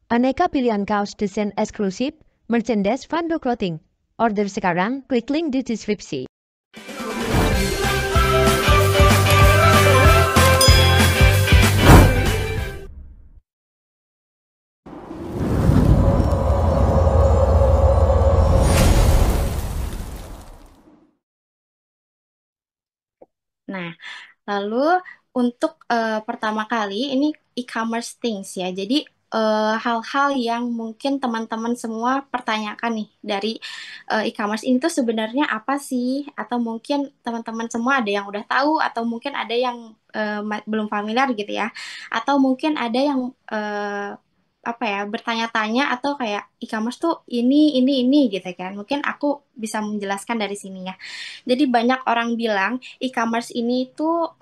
Aneka pilihan kaos desain eksklusif, merchandise Fando Clothing. Order sekarang, klik link di deskripsi. Nah, lalu untuk pertama kali ini e-commerce things ya. Jadi hal-hal yang mungkin teman-teman semua pertanyakan nih dari e-commerce ini tuh sebenarnya apa sih? Atau mungkin teman-teman semua ada yang udah tahu atau mungkin ada yang belum familiar gitu ya. Atau mungkin ada yang apa ya bertanya-tanya atau kayak e-commerce tuh ini gitu kan. Mungkin aku bisa menjelaskan dari sini ya. Jadi banyak orang bilang e-commerce ini tuh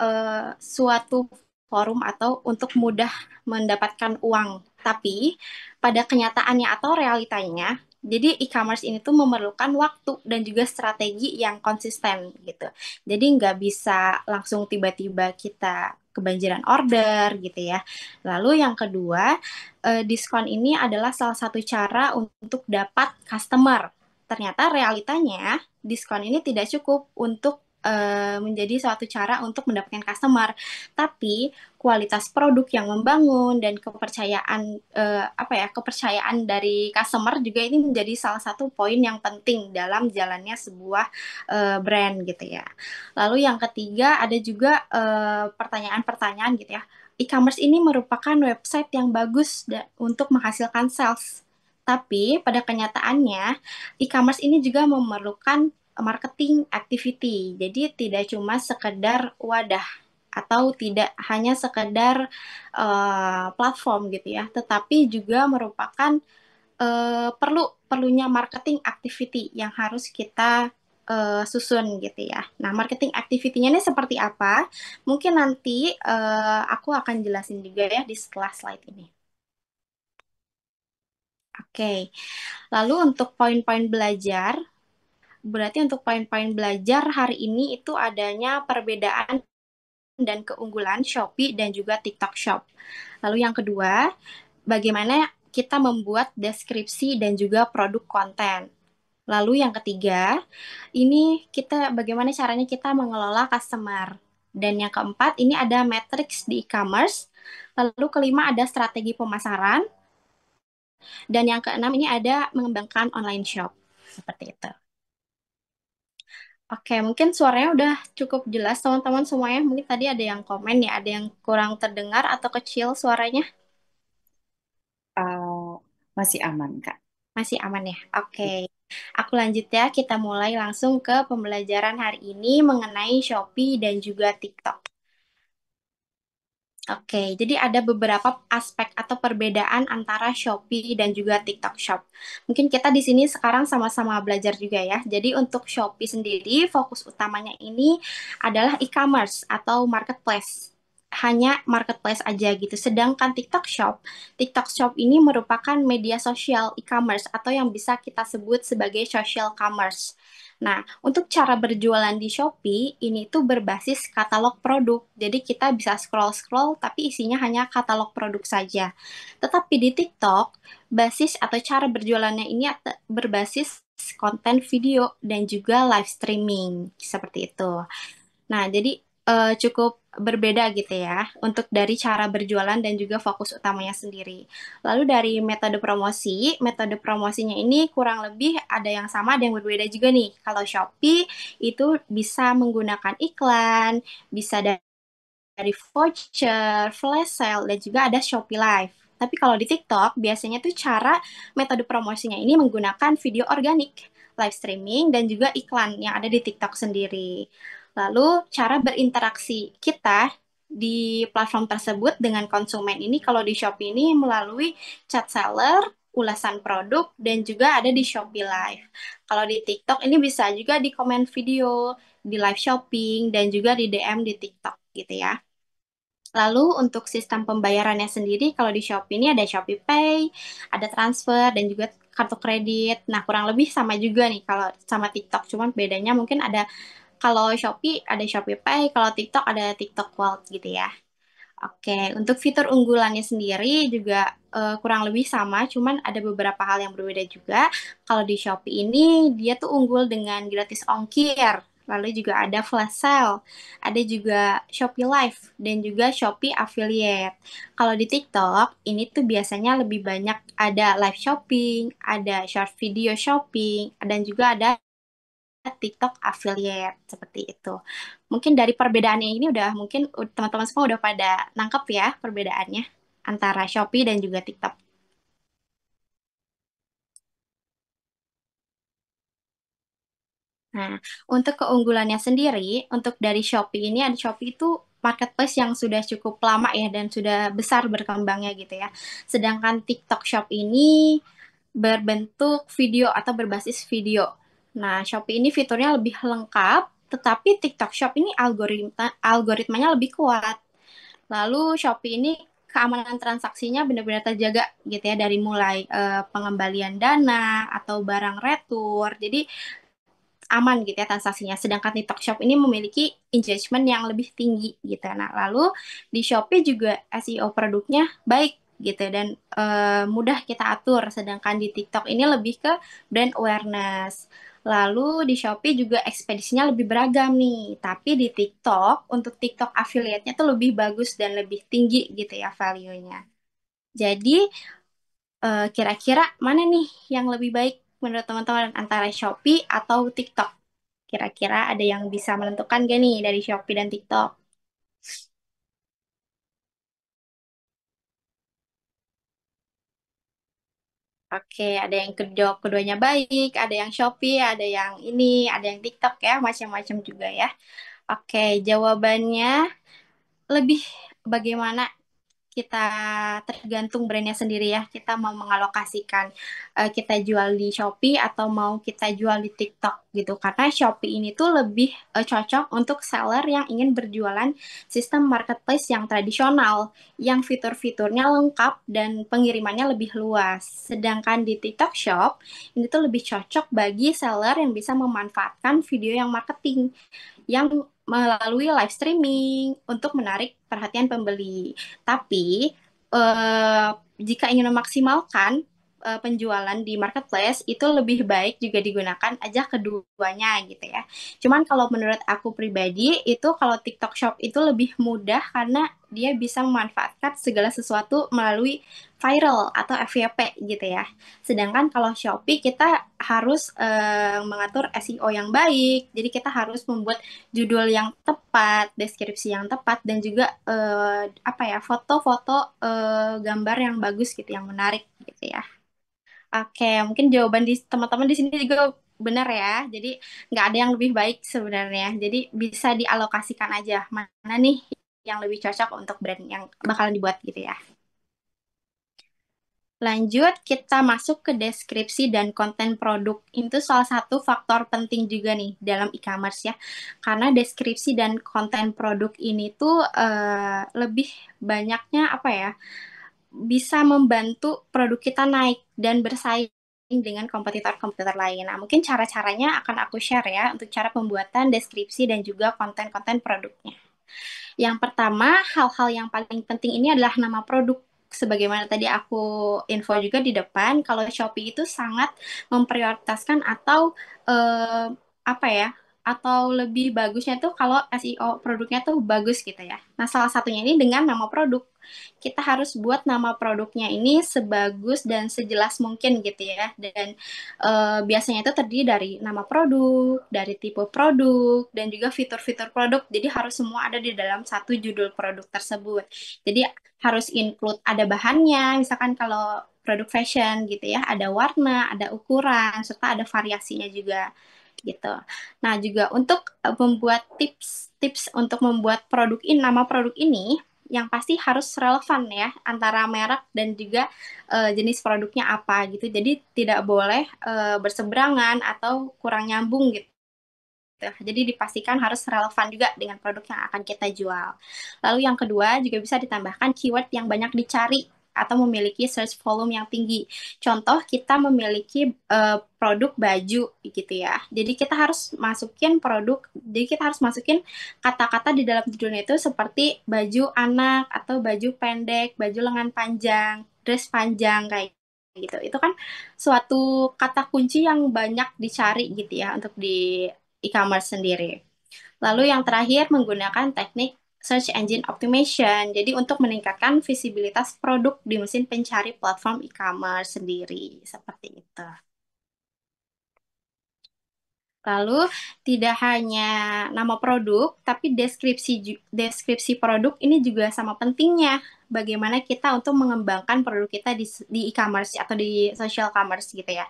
suatu forum atau untuk mudah mendapatkan uang. Tapi pada kenyataannya atau realitanya, jadi e-commerce ini tuh memerlukan waktu dan juga strategi yang konsisten gitu. Jadi nggak bisa langsung tiba-tiba kita kebanjiran order gitu ya. Lalu yang kedua, diskon ini adalah salah satu cara untuk dapat customer. Ternyata realitanya diskon ini tidak cukup untuk menjadi suatu cara untuk mendapatkan customer, tapi kualitas produk yang membangun dan kepercayaan apa ya kepercayaan dari customer juga ini menjadi salah satu poin yang penting dalam jalannya sebuah brand gitu ya. Lalu yang ketiga ada juga pertanyaan-pertanyaan gitu ya. E-commerce ini merupakan website yang bagus untuk menghasilkan sales. Tapi pada kenyataannya e-commerce ini juga memerlukan marketing activity. Jadi tidak cuma sekedar wadah atau tidak hanya sekedar platform gitu ya, tetapi juga merupakan perlunya marketing activity yang harus kita susun gitu ya. Nah, marketing activity-nya ini seperti apa? Mungkin nanti aku akan jelasin juga ya di setelah slide ini. Oke, lalu untuk poin-poin belajar, berarti untuk poin-poin belajar hari ini itu adanya perbedaan dan keunggulan Shopee dan juga TikTok Shop. Lalu yang kedua, bagaimana kita membuat deskripsi dan juga produk konten. Lalu yang ketiga, ini kita bagaimana caranya kita mengelola customer. Dan yang keempat, ini ada matrix di e-commerce. Lalu kelima ada strategi pemasaran. Dan yang keenam ini ada mengembangkan online shop. Seperti itu. Oke, mungkin suaranya udah cukup jelas teman-teman semuanya. Mungkin tadi ada yang komen ya, ada yang kurang terdengar atau kecil suaranya. Uh, Masih aman, Kak. Masih aman ya? Oke. Aku lanjut ya, kita mulai langsung ke pembelajaran hari ini mengenai Shopee dan juga TikTok. Oke, jadi ada beberapa aspek atau perbedaan antara Shopee dan juga TikTok Shop. Mungkin kita di sini sekarang sama-sama belajar juga ya. Jadi untuk Shopee sendiri, fokus utamanya ini adalah e-commerce atau marketplace. Hanya marketplace aja gitu. Sedangkan TikTok Shop ini merupakan media sosial e-commerce atau yang bisa kita sebut sebagai social commerce. Nah, untuk cara berjualan di Shopee, ini tuh berbasis katalog produk. Jadi kita bisa scroll-scroll, tapi isinya hanya katalog produk saja. Tetapi di TikTok, basis atau cara berjualannya ini berbasis konten video dan juga live streaming. Seperti itu. Nah, jadi cukup berbeda gitu ya untuk dari cara berjualan dan juga fokus utamanya sendiri. Lalu dari metode promosinya ini kurang lebih ada yang sama, ada yang berbeda juga nih. Kalau Shopee itu bisa menggunakan iklan, bisa dari voucher, flash sale, dan juga ada Shopee Live. Tapi kalau di TikTok, biasanya tuh metode promosinya ini menggunakan video organik, live streaming, dan juga iklan yang ada di TikTok sendiri. Lalu, cara berinteraksi kita di platform tersebut dengan konsumen ini, kalau di Shopee ini melalui chat seller, ulasan produk, dan juga ada di Shopee Live. Kalau di TikTok ini bisa juga di komen video, di live shopping, dan juga di DM di TikTok gitu ya. Lalu untuk sistem pembayarannya sendiri, kalau di Shopee ini ada Shopee Pay, ada transfer, dan juga kartu kredit. Nah, kurang lebih sama juga nih kalau sama TikTok. Cuman bedanya mungkin ada kalau Shopee ada Shopee Pay, kalau TikTok ada TikTok Wallet gitu ya. Oke, untuk fitur unggulannya sendiri juga kurang lebih sama, cuman ada beberapa hal yang berbeda juga. Kalau di Shopee ini dia tuh unggul dengan gratis ongkir, lalu juga ada flash sale, ada juga Shopee Live dan juga Shopee Affiliate. Kalau di TikTok ini tuh biasanya lebih banyak ada live shopping, ada short video shopping, dan juga ada TikTok affiliate seperti itu. Mungkin dari perbedaannya ini udah mungkin teman-teman semua udah pada nangkep ya perbedaannya antara Shopee dan juga TikTok. Nah, untuk keunggulannya sendiri, untuk dari Shopee ini ada Shopee itu marketplace yang sudah cukup lama ya dan sudah besar berkembangnya gitu ya. Sedangkan TikTok Shop ini berbentuk video atau berbasis video. Nah, Shopee ini fiturnya lebih lengkap, tetapi TikTok Shop ini algoritmanya lebih kuat. Lalu Shopee ini keamanan transaksinya benar-benar terjaga gitu ya dari mulai pengembalian dana atau barang retur. Jadi aman gitu ya transaksinya. Sedangkan TikTok Shop ini memiliki engagement yang lebih tinggi gitu. Nah, lalu di Shopee juga SEO produknya baik gitu dan mudah kita atur. Sedangkan di TikTok ini lebih ke brand awareness. Lalu di Shopee juga ekspedisinya lebih beragam nih. Tapi di TikTok, untuk TikTok affiliate-nya tuh lebih bagus dan lebih tinggi gitu ya value-nya. Jadi kira-kira mana nih yang lebih baik menurut teman-teman antara Shopee atau TikTok? Kira-kira ada yang bisa menentukan gak nih dari Shopee dan TikTok? Oke, ada yang keduanya baik, ada yang Shopee, ada yang ini, ada yang TikTok ya, macam-macam juga ya. Oke, jawabannya lebih bagaimana kita tergantung brandnya sendiri ya. Kita mau mengalokasikan kita jual di Shopee atau mau kita jual di TikTok gitu. Karena Shopee ini tuh lebih cocok untuk seller yang ingin berjualan sistem marketplace yang tradisional, yang fitur-fiturnya lengkap dan pengirimannya lebih luas. Sedangkan di TikTok Shop ini tuh lebih cocok bagi seller yang bisa memanfaatkan video yang marketing yang melalui live streaming untuk menarik perhatian pembeli. Tapi jika ingin memaksimalkan penjualan di marketplace itu lebih baik juga digunakan aja keduanya gitu ya. Cuman kalau menurut aku pribadi itu kalau TikTok Shop itu lebih mudah karena dia bisa memanfaatkan segala sesuatu melalui viral atau FYP gitu ya. Sedangkan kalau Shopee kita harus mengatur SEO yang baik. Jadi kita harus membuat judul yang tepat, deskripsi yang tepat, dan juga apa ya foto-foto gambar yang bagus gitu, yang menarik gitu ya. Oke, mungkin jawaban di teman-teman di sini juga benar ya. Jadi nggak ada yang lebih baik sebenarnya. Jadi bisa dialokasikan aja mana nih yang lebih cocok untuk brand yang bakalan dibuat gitu ya. Lanjut, kita masuk ke deskripsi dan konten produk. Itu salah satu faktor penting juga nih dalam e-commerce ya. Karena deskripsi dan konten produk ini tuh lebih banyaknya apa ya, bisa membantu produk kita naik dan bersaing dengan kompetitor-kompetitor lain. Nah, mungkin cara-caranya akan aku share ya untuk cara pembuatan deskripsi dan juga konten-konten produknya. Yang pertama, hal-hal yang paling penting ini adalah nama produk. Sebagaimana tadi aku info juga di depan, kalau Shopee itu sangat memprioritaskan atau apa ya, atau lebih bagusnya tuh kalau SEO produknya tuh bagus gitu ya. Nah, salah satunya ini dengan nama produk. Kita harus buat nama produknya ini sebagus dan sejelas mungkin gitu ya. Dan biasanya itu terdiri dari nama produk, dari tipe produk, dan juga fitur-fitur produk. Jadi harus semua ada di dalam satu judul produk tersebut. Jadi harus include ada bahannya, misalkan kalau produk fashion gitu ya, ada warna, ada ukuran, serta ada variasinya juga gitu. Nah, juga untuk membuat tips-tips untuk membuat produk ini, nama produk ini yang pasti harus relevan ya antara merek dan juga jenis produknya apa gitu. Jadi tidak boleh berseberangan atau kurang nyambung gitu. Jadi dipastikan harus relevan juga dengan produk yang akan kita jual. Lalu yang kedua juga bisa ditambahkan keyword yang banyak dicari. atau memiliki search volume yang tinggi. Contoh kita memiliki produk baju gitu ya. Jadi kita harus masukin kata-kata di dalam judulnya itu seperti baju anak atau baju pendek, baju lengan panjang, dress panjang kayak gitu. Itu kan suatu kata kunci yang banyak dicari gitu ya untuk di e-commerce sendiri. Lalu yang terakhir menggunakan teknik search engine optimization. Jadi untuk meningkatkan visibilitas produk di mesin pencari platform e-commerce sendiri. Seperti itu. Lalu tidak hanya nama produk, tapi deskripsi produk ini juga sama pentingnya. Bagaimana kita untuk mengembangkan produk kita di e-commerce atau di social commerce gitu ya.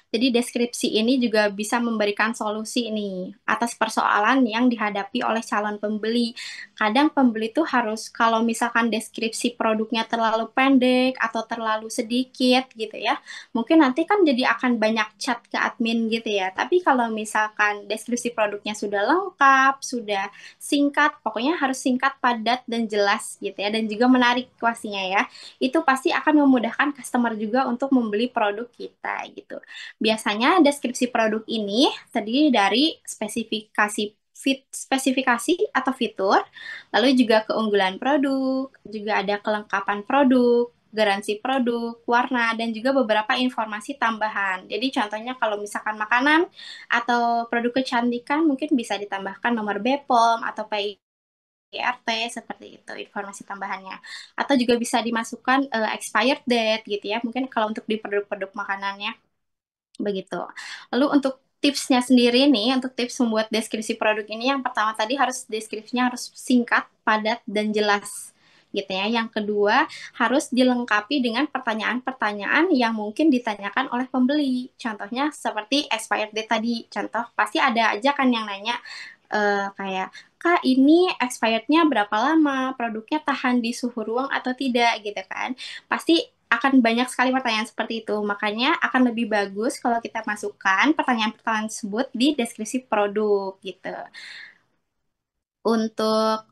Jadi deskripsi ini juga bisa memberikan solusi nih atas persoalan yang dihadapi oleh calon pembeli. Kadang pembeli tuh harus kalau misalkan deskripsi produknya terlalu pendek atau terlalu sedikit gitu ya, mungkin nanti kan jadi akan banyak chat ke admin gitu ya. Tapi kalau misalkan deskripsi produknya sudah lengkap, sudah singkat, pokoknya harus singkat, padat, dan jelas gitu ya, dan juga menarik pastinya ya. Itu pasti akan memudahkan customer juga untuk membeli produk kita gitu. Biasanya deskripsi produk ini terdiri dari spesifikasi atau fitur, lalu juga keunggulan produk, juga ada kelengkapan produk, garansi produk, warna, dan juga beberapa informasi tambahan. Jadi contohnya kalau misalkan makanan atau produk kecantikan mungkin bisa ditambahkan nomor BPOM atau PIRT seperti itu informasi tambahannya. Atau juga bisa dimasukkan expired date gitu ya. Mungkin kalau untuk di produk-produk makanannya begitu. Lalu untuk tipsnya sendiri nih, untuk tips membuat deskripsi produk ini, yang pertama tadi deskripsinya harus singkat, padat, dan jelas gitu ya. Yang kedua, harus dilengkapi dengan pertanyaan-pertanyaan yang mungkin ditanyakan oleh pembeli. Contohnya seperti expired date tadi. Contoh, pasti ada aja kan yang nanya kayak, Kak, ini expirednya berapa lama? Produknya tahan di suhu ruang atau tidak gitu kan? Pasti akan banyak sekali pertanyaan seperti itu. Makanya akan lebih bagus kalau kita masukkan pertanyaan-pertanyaan tersebut di deskripsi produk gitu. Untuk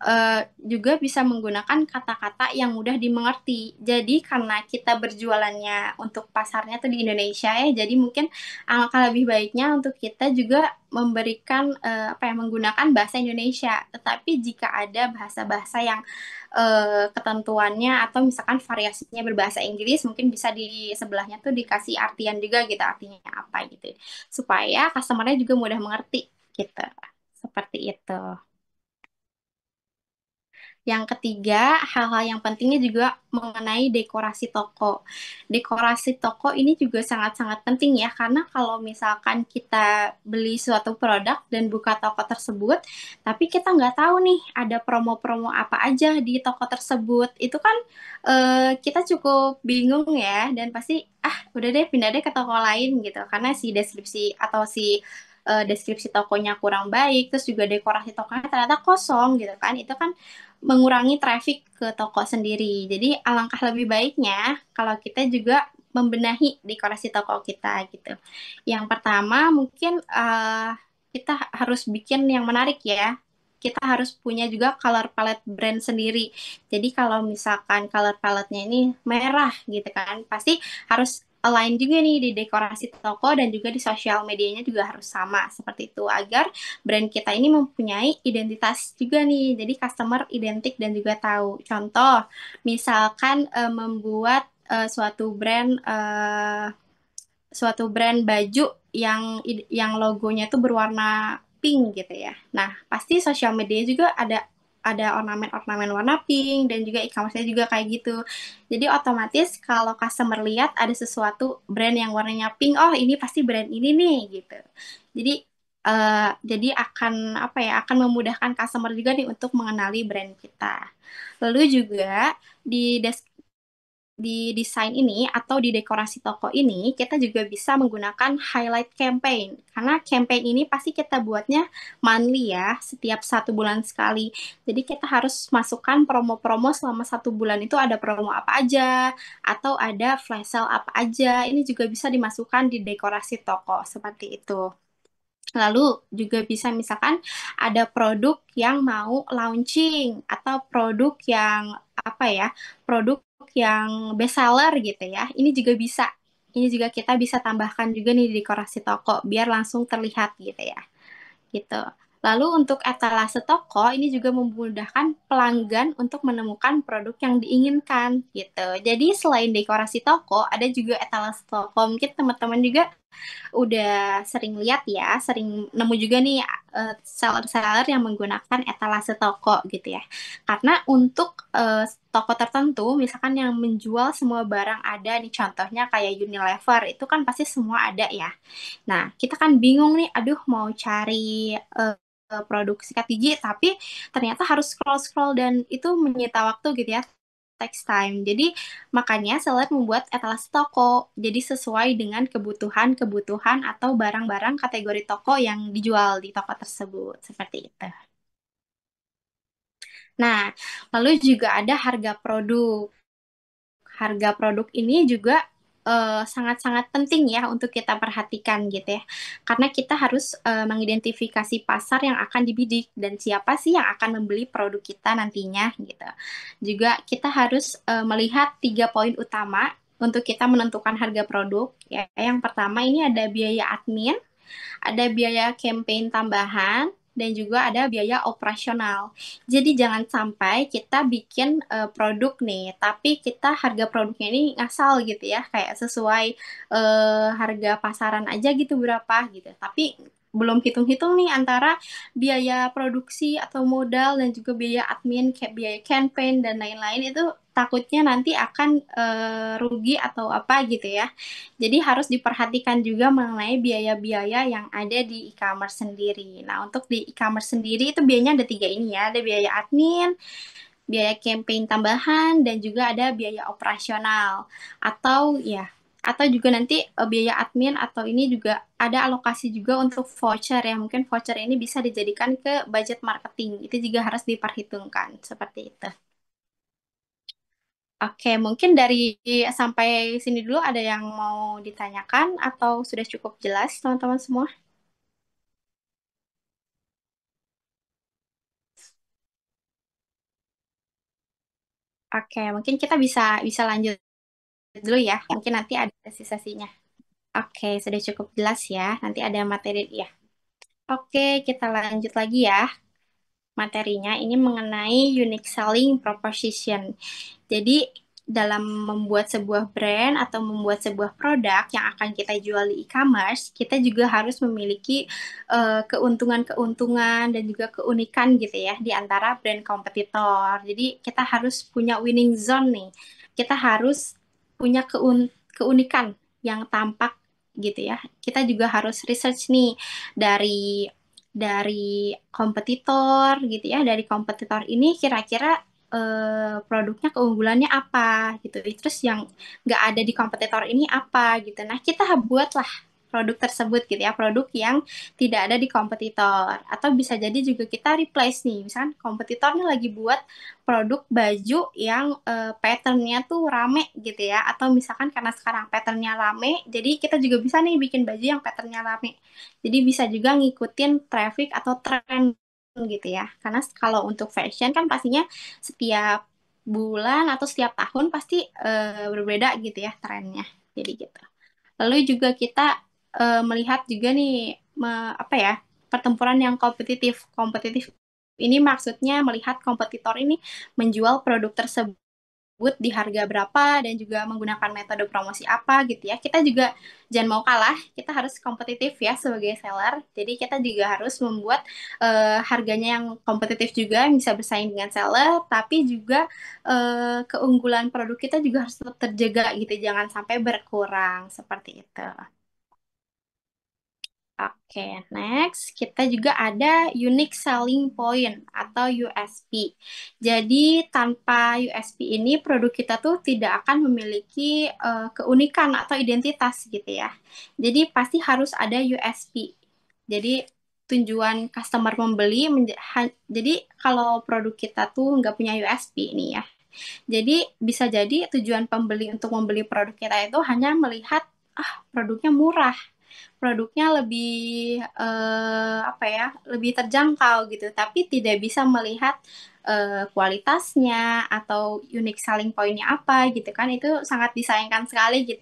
juga bisa menggunakan kata-kata yang mudah dimengerti. Jadi karena kita berjualannya untuk pasarnya tuh di Indonesia ya, jadi mungkin alangkah lebih baiknya untuk kita juga memberikan menggunakan bahasa Indonesia. Tetapi jika ada bahasa-bahasa yang ketentuannya atau misalkan variasinya berbahasa Inggris, mungkin bisa di sebelahnya tuh dikasih artian juga gitu, artinya apa gitu. Supaya customer-nya juga mudah mengerti gitu. Seperti itu. Yang ketiga, hal-hal yang pentingnya juga mengenai dekorasi toko. Dekorasi toko ini juga sangat-sangat penting ya, karena kalau misalkan kita beli suatu produk dan buka toko tersebut, tapi kita nggak tahu nih ada promo-promo apa aja di toko tersebut, itu kan kita cukup bingung ya, dan pasti, udah deh pindah deh ke toko lain gitu, karena si deskripsi atau si deskripsi tokonya kurang baik, terus juga dekorasi tokonya ternyata kosong gitu kan, itu kan mengurangi traffic ke toko sendiri. Jadi alangkah lebih baiknya kalau kita juga membenahi dekorasi toko kita gitu. Yang pertama mungkin kita harus bikin yang menarik ya. Kita harus punya juga color palette brand sendiri. Jadi kalau misalkan color palette-nya ini merah gitu kan, pasti harus align juga nih di dekorasi toko dan juga di sosial medianya juga harus sama seperti itu agar brand kita ini mempunyai identitas juga nih. Jadi customer identik dan juga tahu. Contoh, misalkan membuat suatu brand baju yang logonya itu berwarna pink gitu ya. Nah, pasti sosial media juga ada ornamen-ornamen warna pink dan juga e-commerce-nya juga kayak gitu. Jadi otomatis kalau customer lihat ada sesuatu brand yang warnanya pink, oh ini pasti brand ini nih gitu. Jadi jadi akan memudahkan customer juga nih untuk mengenali brand kita. Lalu juga di di desain ini atau di dekorasi toko ini, kita juga bisa menggunakan highlight campaign. Karena campaign ini pasti kita buatnya monthly ya, setiap 1 bulan sekali. Jadi kita harus masukkan promo-promo selama 1 bulan itu ada promo apa aja, atau ada flash sale apa aja. Ini juga bisa dimasukkan di dekorasi toko, seperti itu. Lalu juga bisa misalkan ada produk yang mau launching atau produk yang apa ya, produk yang best seller gitu ya. Ini juga bisa. Ini juga kita bisa tambahkan juga nih di dekorasi toko biar langsung terlihat gitu ya. Gitu. Lalu untuk etalase toko ini juga memudahkan pelanggan untuk menemukan produk yang diinginkan gitu. Jadi selain dekorasi toko, ada juga etalase toko. Mungkin teman-teman juga udah sering lihat ya, sering nemu juga nih seller-seller yang menggunakan etalase toko gitu ya. Karena untuk toko tertentu, misalkan yang menjual semua barang ada nih, contohnya kayak Unilever, itu kan pasti semua ada ya. Nah, kita kan bingung nih, aduh mau cari produk sikat gigi, tapi ternyata harus scroll-scroll dan itu menyita waktu gitu ya, takes time. Jadi makanya seller membuat etalase toko. Jadi sesuai dengan kebutuhan-kebutuhan atau barang-barang kategori toko yang dijual di toko tersebut. Seperti itu. Nah, lalu juga ada harga produk. Harga produk ini juga sangat-sangat penting ya untuk kita perhatikan gitu ya. Karena kita harus mengidentifikasi pasar yang akan dibidik dan siapa sih yang akan membeli produk kita nantinya gitu. Juga kita harus melihat 3 poin utama untuk kita menentukan harga produk ya. Yang pertama ini ada biaya admin, ada biaya campaign tambahan, dan juga ada biaya operasional. Jadi jangan sampai kita bikin produk nih, tapi kita harga produknya ini ngasal gitu ya, kayak sesuai harga pasaran aja gitu berapa gitu. Tapi belum hitung-hitung nih antara biaya produksi atau modal dan juga biaya admin, kayak biaya campaign dan lain-lain itu takutnya nanti akan rugi atau apa gitu ya. Jadi harus diperhatikan juga mengenai biaya-biaya yang ada di e-commerce sendiri. Nah, untuk di e-commerce sendiri itu biayanya ada 3 ini ya, ada biaya admin, biaya campaign tambahan, dan juga ada biaya operasional. Atau ya, atau juga nanti biaya admin atau ini juga ada alokasi juga untuk voucher ya. Mungkin voucher ini bisa dijadikan ke budget marketing. Itu juga harus diperhitungkan seperti itu. Oke, mungkin dari sampai sini dulu ada yang mau ditanyakan atau sudah cukup jelas teman-teman semua? Oke, mungkin kita bisa bisa lanjut dulu ya. Mungkin nanti ada sesi-sesinya. Oke, sudah cukup jelas ya. Nanti ada materi ya. Oke, kita lanjut lagi ya. Materinya ini mengenai unique selling proposition. Jadi dalam membuat sebuah brand atau membuat sebuah produk yang akan kita jual di e-commerce, kita juga harus memiliki keuntungan-keuntungan dan juga keunikan gitu ya di antara brand kompetitor. Jadi kita harus punya winning zone nih. Kita harus punya keunikan yang tampak gitu ya. Kita juga harus research nih dari kompetitor gitu ya. Dari kompetitor ini kira-kira produknya keunggulannya apa gitu. Terus yang nggak ada di kompetitor ini apa gitu. Nah, kita buatlah produk tersebut gitu ya, produk yang tidak ada di kompetitor. Atau bisa jadi juga kita replace nih, misalkan kompetitornya lagi buat produk baju yang patternnya tuh rame gitu ya. Atau misalkan karena sekarang patternnya rame, jadi kita juga bisa nih bikin baju yang patternnya rame. Jadi bisa juga ngikutin traffic atau tren gitu ya. Karena kalau untuk fashion kan pastinya setiap bulan atau setiap tahun pasti berbeda gitu ya trennya. Jadi gitu. Lalu juga kita melihat juga nih apa ya, pertempuran yang kompetitif. Kompetitif ini maksudnya melihat kompetitor ini menjual produk tersebut di harga berapa dan juga menggunakan metode promosi apa gitu ya. Kita juga jangan mau kalah, kita harus kompetitif ya sebagai seller. Jadi kita juga harus membuat harganya yang kompetitif juga, yang bisa bersaing dengan seller, tapi juga keunggulan produk kita juga harus tetap terjaga gitu, jangan sampai berkurang seperti itu. Oke, next kita juga ada unique selling point atau USP. Jadi tanpa USP ini produk kita tuh tidak akan memiliki keunikan atau identitas gitu ya. Jadi pasti harus ada USP. Jadi tujuan customer membeli, jadi kalau produk kita tuh nggak punya USP nih ya. Jadi bisa jadi tujuan pembeli untuk membeli produk kita itu hanya melihat produknya murah, produknya lebih apa ya, lebih terjangkau gitu, tapi tidak bisa melihat kualitasnya atau unique selling point-nya apa gitu kan, itu sangat disayangkan sekali gitu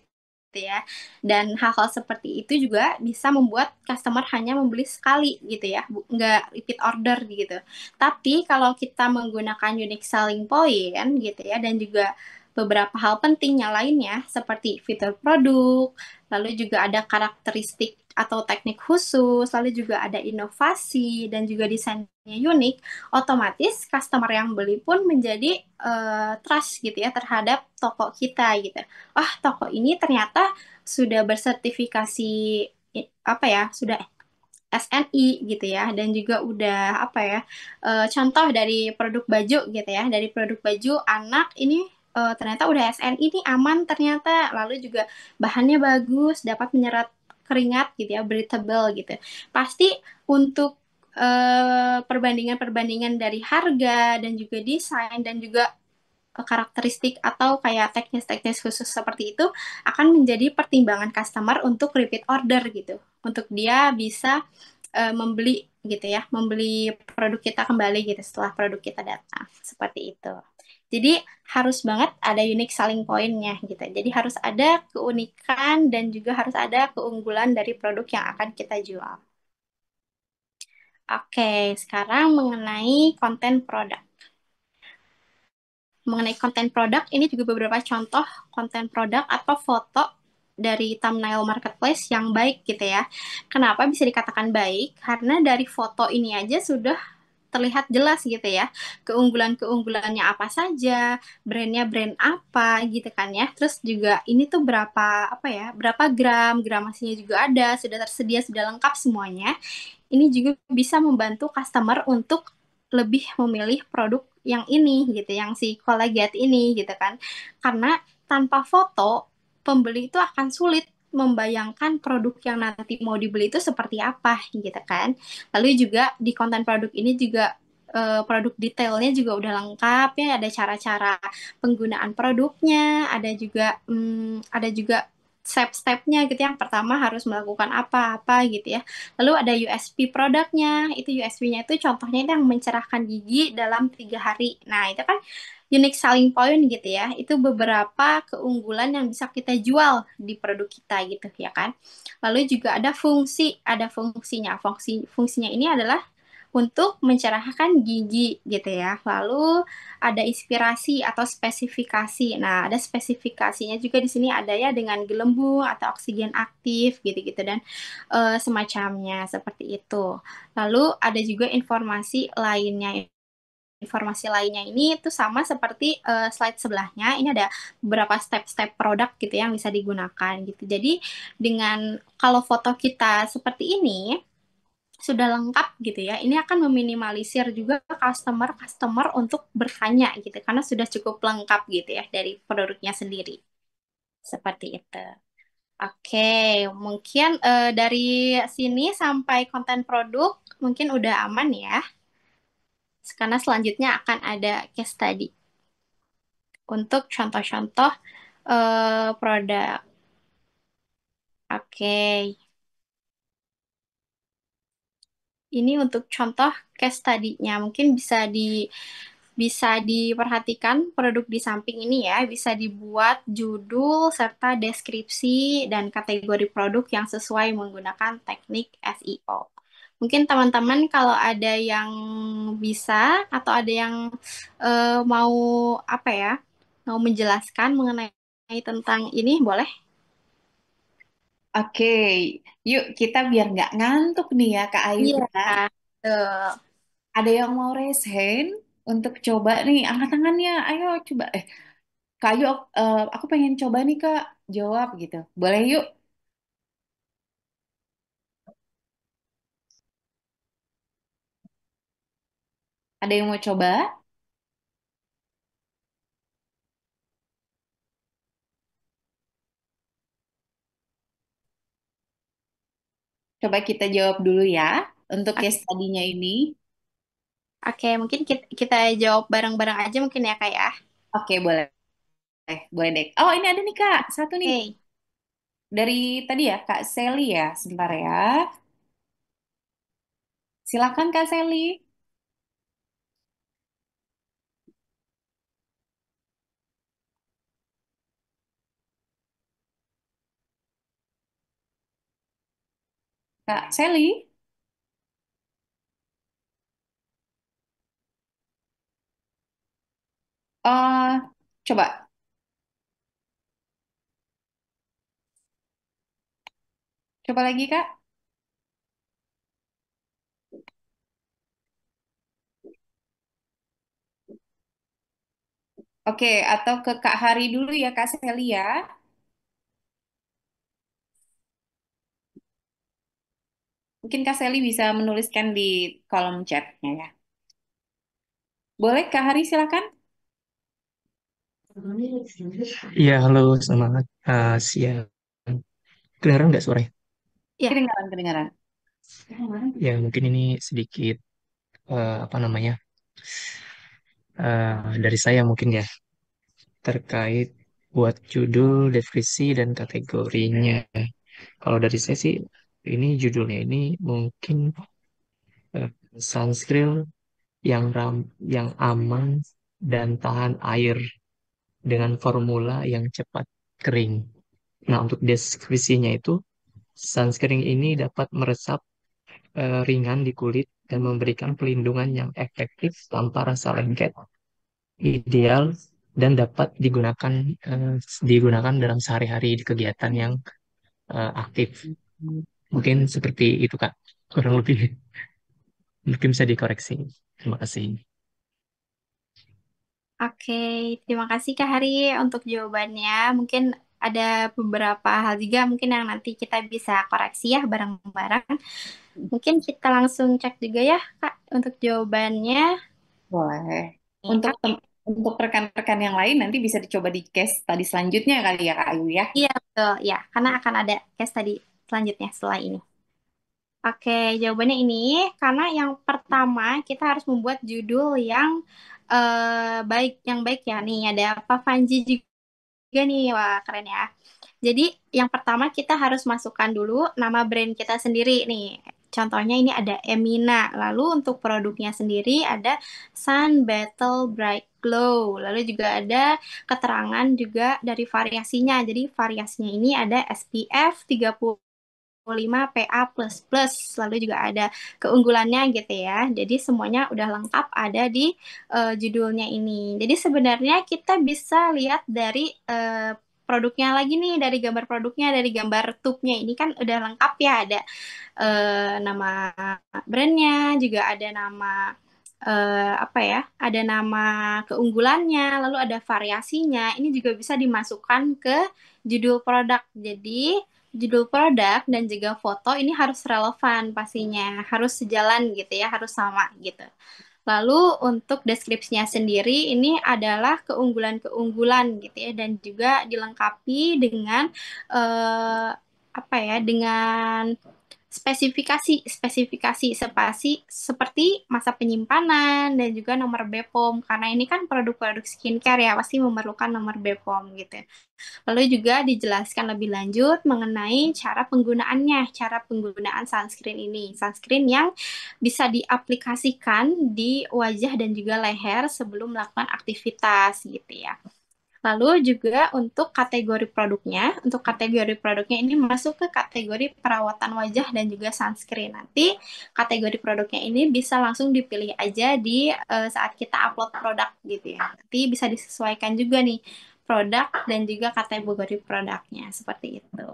ya. Dan hal-hal seperti itu juga bisa membuat customer hanya membeli sekali gitu ya, nggak repeat order gitu. Tapi kalau kita menggunakan unique selling point gitu ya, dan juga beberapa hal pentingnya lainnya seperti fitur produk, lalu juga ada karakteristik atau teknik khusus, lalu juga ada inovasi dan juga desainnya unik, otomatis customer yang beli pun menjadi trust gitu ya terhadap toko kita gitu. Wah, toko ini ternyata sudah bersertifikasi apa ya, sudah SNI gitu ya, dan juga udah apa ya, contoh dari produk baju gitu ya, dari produk baju anak ini ternyata udah SNI nih, aman ternyata, lalu juga bahannya bagus, dapat menyerap keringat gitu ya, breathable gitu. Pasti untuk perbandingan-perbandingan dari harga dan juga desain dan juga karakteristik atau kayak teknis-teknis khusus seperti itu akan menjadi pertimbangan customer untuk repeat order gitu. Untuk dia bisa membeli gitu ya, membeli produk kita kembali gitu setelah produk kita datang. Seperti itu. Jadi harus banget ada unique selling point-nya gitu. Jadi harus ada keunikan dan juga harus ada keunggulan dari produk yang akan kita jual. Oke, sekarang mengenai konten produk. Mengenai konten produk, ini juga beberapa contoh konten produk atau foto dari thumbnail marketplace yang baik gitu ya. Kenapa bisa dikatakan baik? Karena dari foto ini aja sudah terlihat jelas gitu ya, keunggulan-keunggulannya apa saja, brandnya brand apa gitu kan ya. Terus juga ini tuh berapa apa ya, berapa gram, gramasinya juga ada, sudah tersedia, sudah lengkap semuanya. Ini juga bisa membantu customer untuk lebih memilih produk yang ini gitu, yang si Colgate ini gitu kan. Karena tanpa foto, pembeli itu akan sulit membayangkan produk yang nanti mau dibeli itu seperti apa gitu kan. Lalu juga di konten produk ini juga produk detailnya juga udah lengkap ya, ada cara-cara penggunaan produknya, ada juga step-stepnya gitu. Yang pertama harus melakukan apa-apa gitu ya. Lalu ada USP produknya, itu USP-nya itu contohnya itu yang mencerahkan gigi dalam 3 hari. Nah, itu kan unique selling point gitu ya. Itu beberapa keunggulan yang bisa kita jual di produk kita gitu ya kan. Lalu juga ada fungsi, ada fungsinya. Fungsinya ini adalah untuk mencerahkan gigi gitu ya. Lalu ada inspirasi atau spesifikasi. Nah, ada spesifikasinya juga di sini ada ya dengan gelembung atau oksigen aktif gitu-gitu dan semacamnya seperti itu. Lalu ada juga informasi lainnya. Informasi lainnya ini itu sama seperti slide sebelahnya. Ini ada beberapa step-step produk gitu yang bisa digunakan gitu. Jadi dengan kalau foto kita seperti ini sudah lengkap gitu ya. Ini akan meminimalisir juga customer-customer untuk bertanya gitu karena sudah cukup lengkap gitu ya dari produknya sendiri. Seperti itu. Oke, mungkin dari sini sampai konten produk mungkin udah aman ya. Karena selanjutnya akan ada case study untuk contoh-contoh produk. Oke, ini untuk contoh case study-nya. Mungkin bisa diperhatikan produk di samping ini ya, bisa dibuat judul serta deskripsi dan kategori produk yang sesuai menggunakan teknik SEO. Mungkin teman-teman kalau ada yang bisa atau ada yang mau apa ya, mau menjelaskan mengenai tentang ini boleh? Oke, yuk kita biar nggak ngantuk nih ya Kak Iya. Ayuda. Tuh. Ada yang mau raise hand untuk coba nih, angkat tangannya. Ayo coba. Kak Ayu, aku pengen coba nih Kak, jawab gitu. Boleh yuk? Ada yang mau coba? Coba kita jawab dulu ya untuk case study-nya ini. Oke, mungkin kita jawab bareng-bareng aja mungkin ya Kak ya. Oke, boleh. Boleh deh. Oh, ini ada nih Kak, satu nih. Oke. Dari tadi ya, Kak Sally ya. Sebentar ya. Silakan Kak Sally. Kak Sally, eh coba, coba lagi Kak. Oke, atau ke Kak Hari dulu ya Kak Sally ya. Mungkin Kak Sally bisa menuliskan di kolom chatnya ya. Boleh Kak Hari silakan. Iya, halo, selamat siang. Kedengaran nggak suaranya? Ya, Kedengaran, kedengaran. Ya, mungkin ini sedikit, apa namanya, dari saya mungkin ya, terkait buat judul, deskripsi, dan kategorinya. Kalau dari saya sih, ini judulnya ini mungkin eh, sunscreen yang aman dan tahan air dengan formula yang cepat kering. Nah, untuk deskripsinya itu, sunscreen ini dapat meresap ringan di kulit dan memberikan pelindungan yang efektif tanpa rasa lengket, ideal dan dapat digunakan dalam sehari-hari di kegiatan yang aktif. Mungkin seperti itu Kak, kurang lebih. Mungkin bisa dikoreksi. Terima kasih. oke. Terima kasih Kak Hari untuk jawabannya. Mungkin ada beberapa hal juga mungkin yang nanti kita bisa koreksi ya bareng-bareng. Mungkin kita langsung cek juga ya Kak untuk jawabannya. Boleh. Nih, Untuk oke. untuk rekan-rekan yang lain nanti bisa dicoba di case tadi selanjutnya kali ya Kak Ayu ya. Iya betul ya, karena akan ada case tadi selanjutnya setelah ini. Oke, jawabannya ini karena yang pertama kita harus membuat judul yang baik, yang baik ya. Nih ada Pavanji juga nih, wah keren ya. Jadi yang pertama kita harus masukkan dulu nama brand kita sendiri nih. Contohnya ini ada Emina. Lalu untuk produknya sendiri ada Sun Battle Bright Glow. Lalu juga ada keterangan juga dari variasinya. Jadi variasinya ini ada SPF 35 PA++, lalu juga ada keunggulannya gitu ya. Jadi semuanya udah lengkap ada di judulnya ini. Jadi sebenarnya kita bisa lihat dari produknya lagi nih, dari gambar produknya, dari gambar tube-nya ini kan udah lengkap ya, ada nama brandnya, juga ada nama apa ya, ada nama keunggulannya, lalu ada variasinya. Ini juga bisa dimasukkan ke judul produk. Jadi judul produk dan juga foto ini harus relevan pastinya, harus sejalan gitu ya, harus sama gitu. Lalu untuk deskripsinya sendiri ini adalah keunggulan-keunggulan gitu ya, dan juga dilengkapi dengan eh, apa ya, dengan spesifikasi spasi seperti masa penyimpanan dan juga nomor BPOM, karena ini kan produk-produk skincare ya, pasti memerlukan nomor BPOM gitu. Lalu juga dijelaskan lebih lanjut mengenai cara penggunaan sunscreen ini. Sunscreen yang bisa diaplikasikan di wajah dan juga leher sebelum melakukan aktivitas gitu ya. Lalu juga untuk kategori produknya ini masuk ke kategori perawatan wajah dan juga sunscreen. Nanti kategori produknya ini bisa langsung dipilih aja di saat kita upload produk gitu ya. Nanti bisa disesuaikan juga nih produk dan juga kategori produknya seperti itu.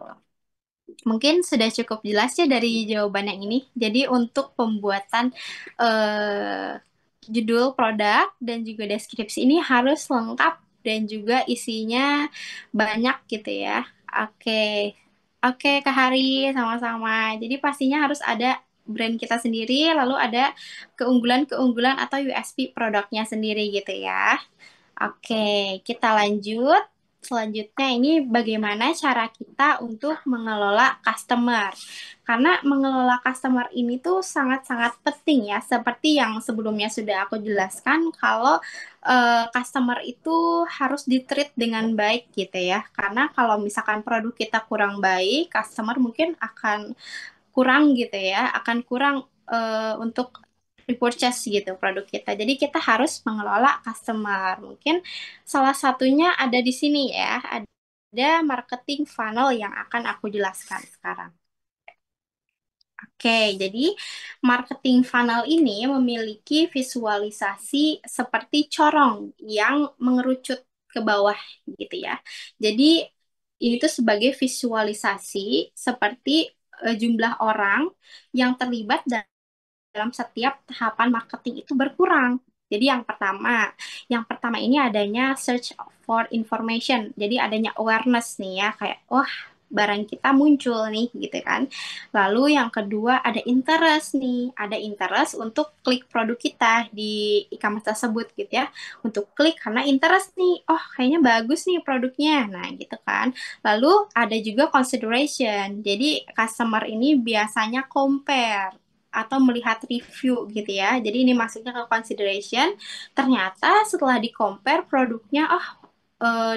Mungkin sudah cukup jelas ya dari jawaban yang ini. Jadi untuk pembuatan eh, judul produk dan juga deskripsi ini harus lengkap dan juga isinya banyak gitu ya. Oke, oke Kak Hari, sama-sama. Jadi pastinya harus ada brand kita sendiri, lalu ada keunggulan-keunggulan atau USP produknya sendiri gitu ya. Oke, kita lanjut. Selanjutnya ini bagaimana cara kita untuk mengelola customer. Karena mengelola customer ini tuh sangat-sangat penting ya. Seperti yang sebelumnya sudah aku jelaskan, kalau customer itu harus di-treat dengan baik gitu ya. Karena kalau misalkan produk kita kurang baik, customer mungkin akan kurang gitu ya, akan kurang untuk repurchase gitu produk kita. Jadi kita harus mengelola customer. Mungkin salah satunya ada di sini ya, ada marketing funnel yang akan aku jelaskan sekarang. Oke, jadi marketing funnel ini memiliki visualisasi seperti corong yang mengerucut ke bawah gitu ya. Jadi ini tuh sebagai visualisasi seperti jumlah orang yang terlibat dalam setiap tahapan marketing itu berkurang. Jadi yang pertama ini adanya search for information. Jadi adanya awareness nih ya, kayak wah barang kita muncul nih gitu kan. Lalu yang kedua ada interest nih, ada interest untuk klik produk kita di e-commerce tersebut gitu ya. Untuk klik karena interest nih, oh kayaknya bagus nih produknya. Nah gitu kan. Lalu ada juga consideration. Jadi customer ini biasanya compare atau melihat review gitu ya. Jadi ini masuknya ke consideration. Ternyata setelah di-compare produknya,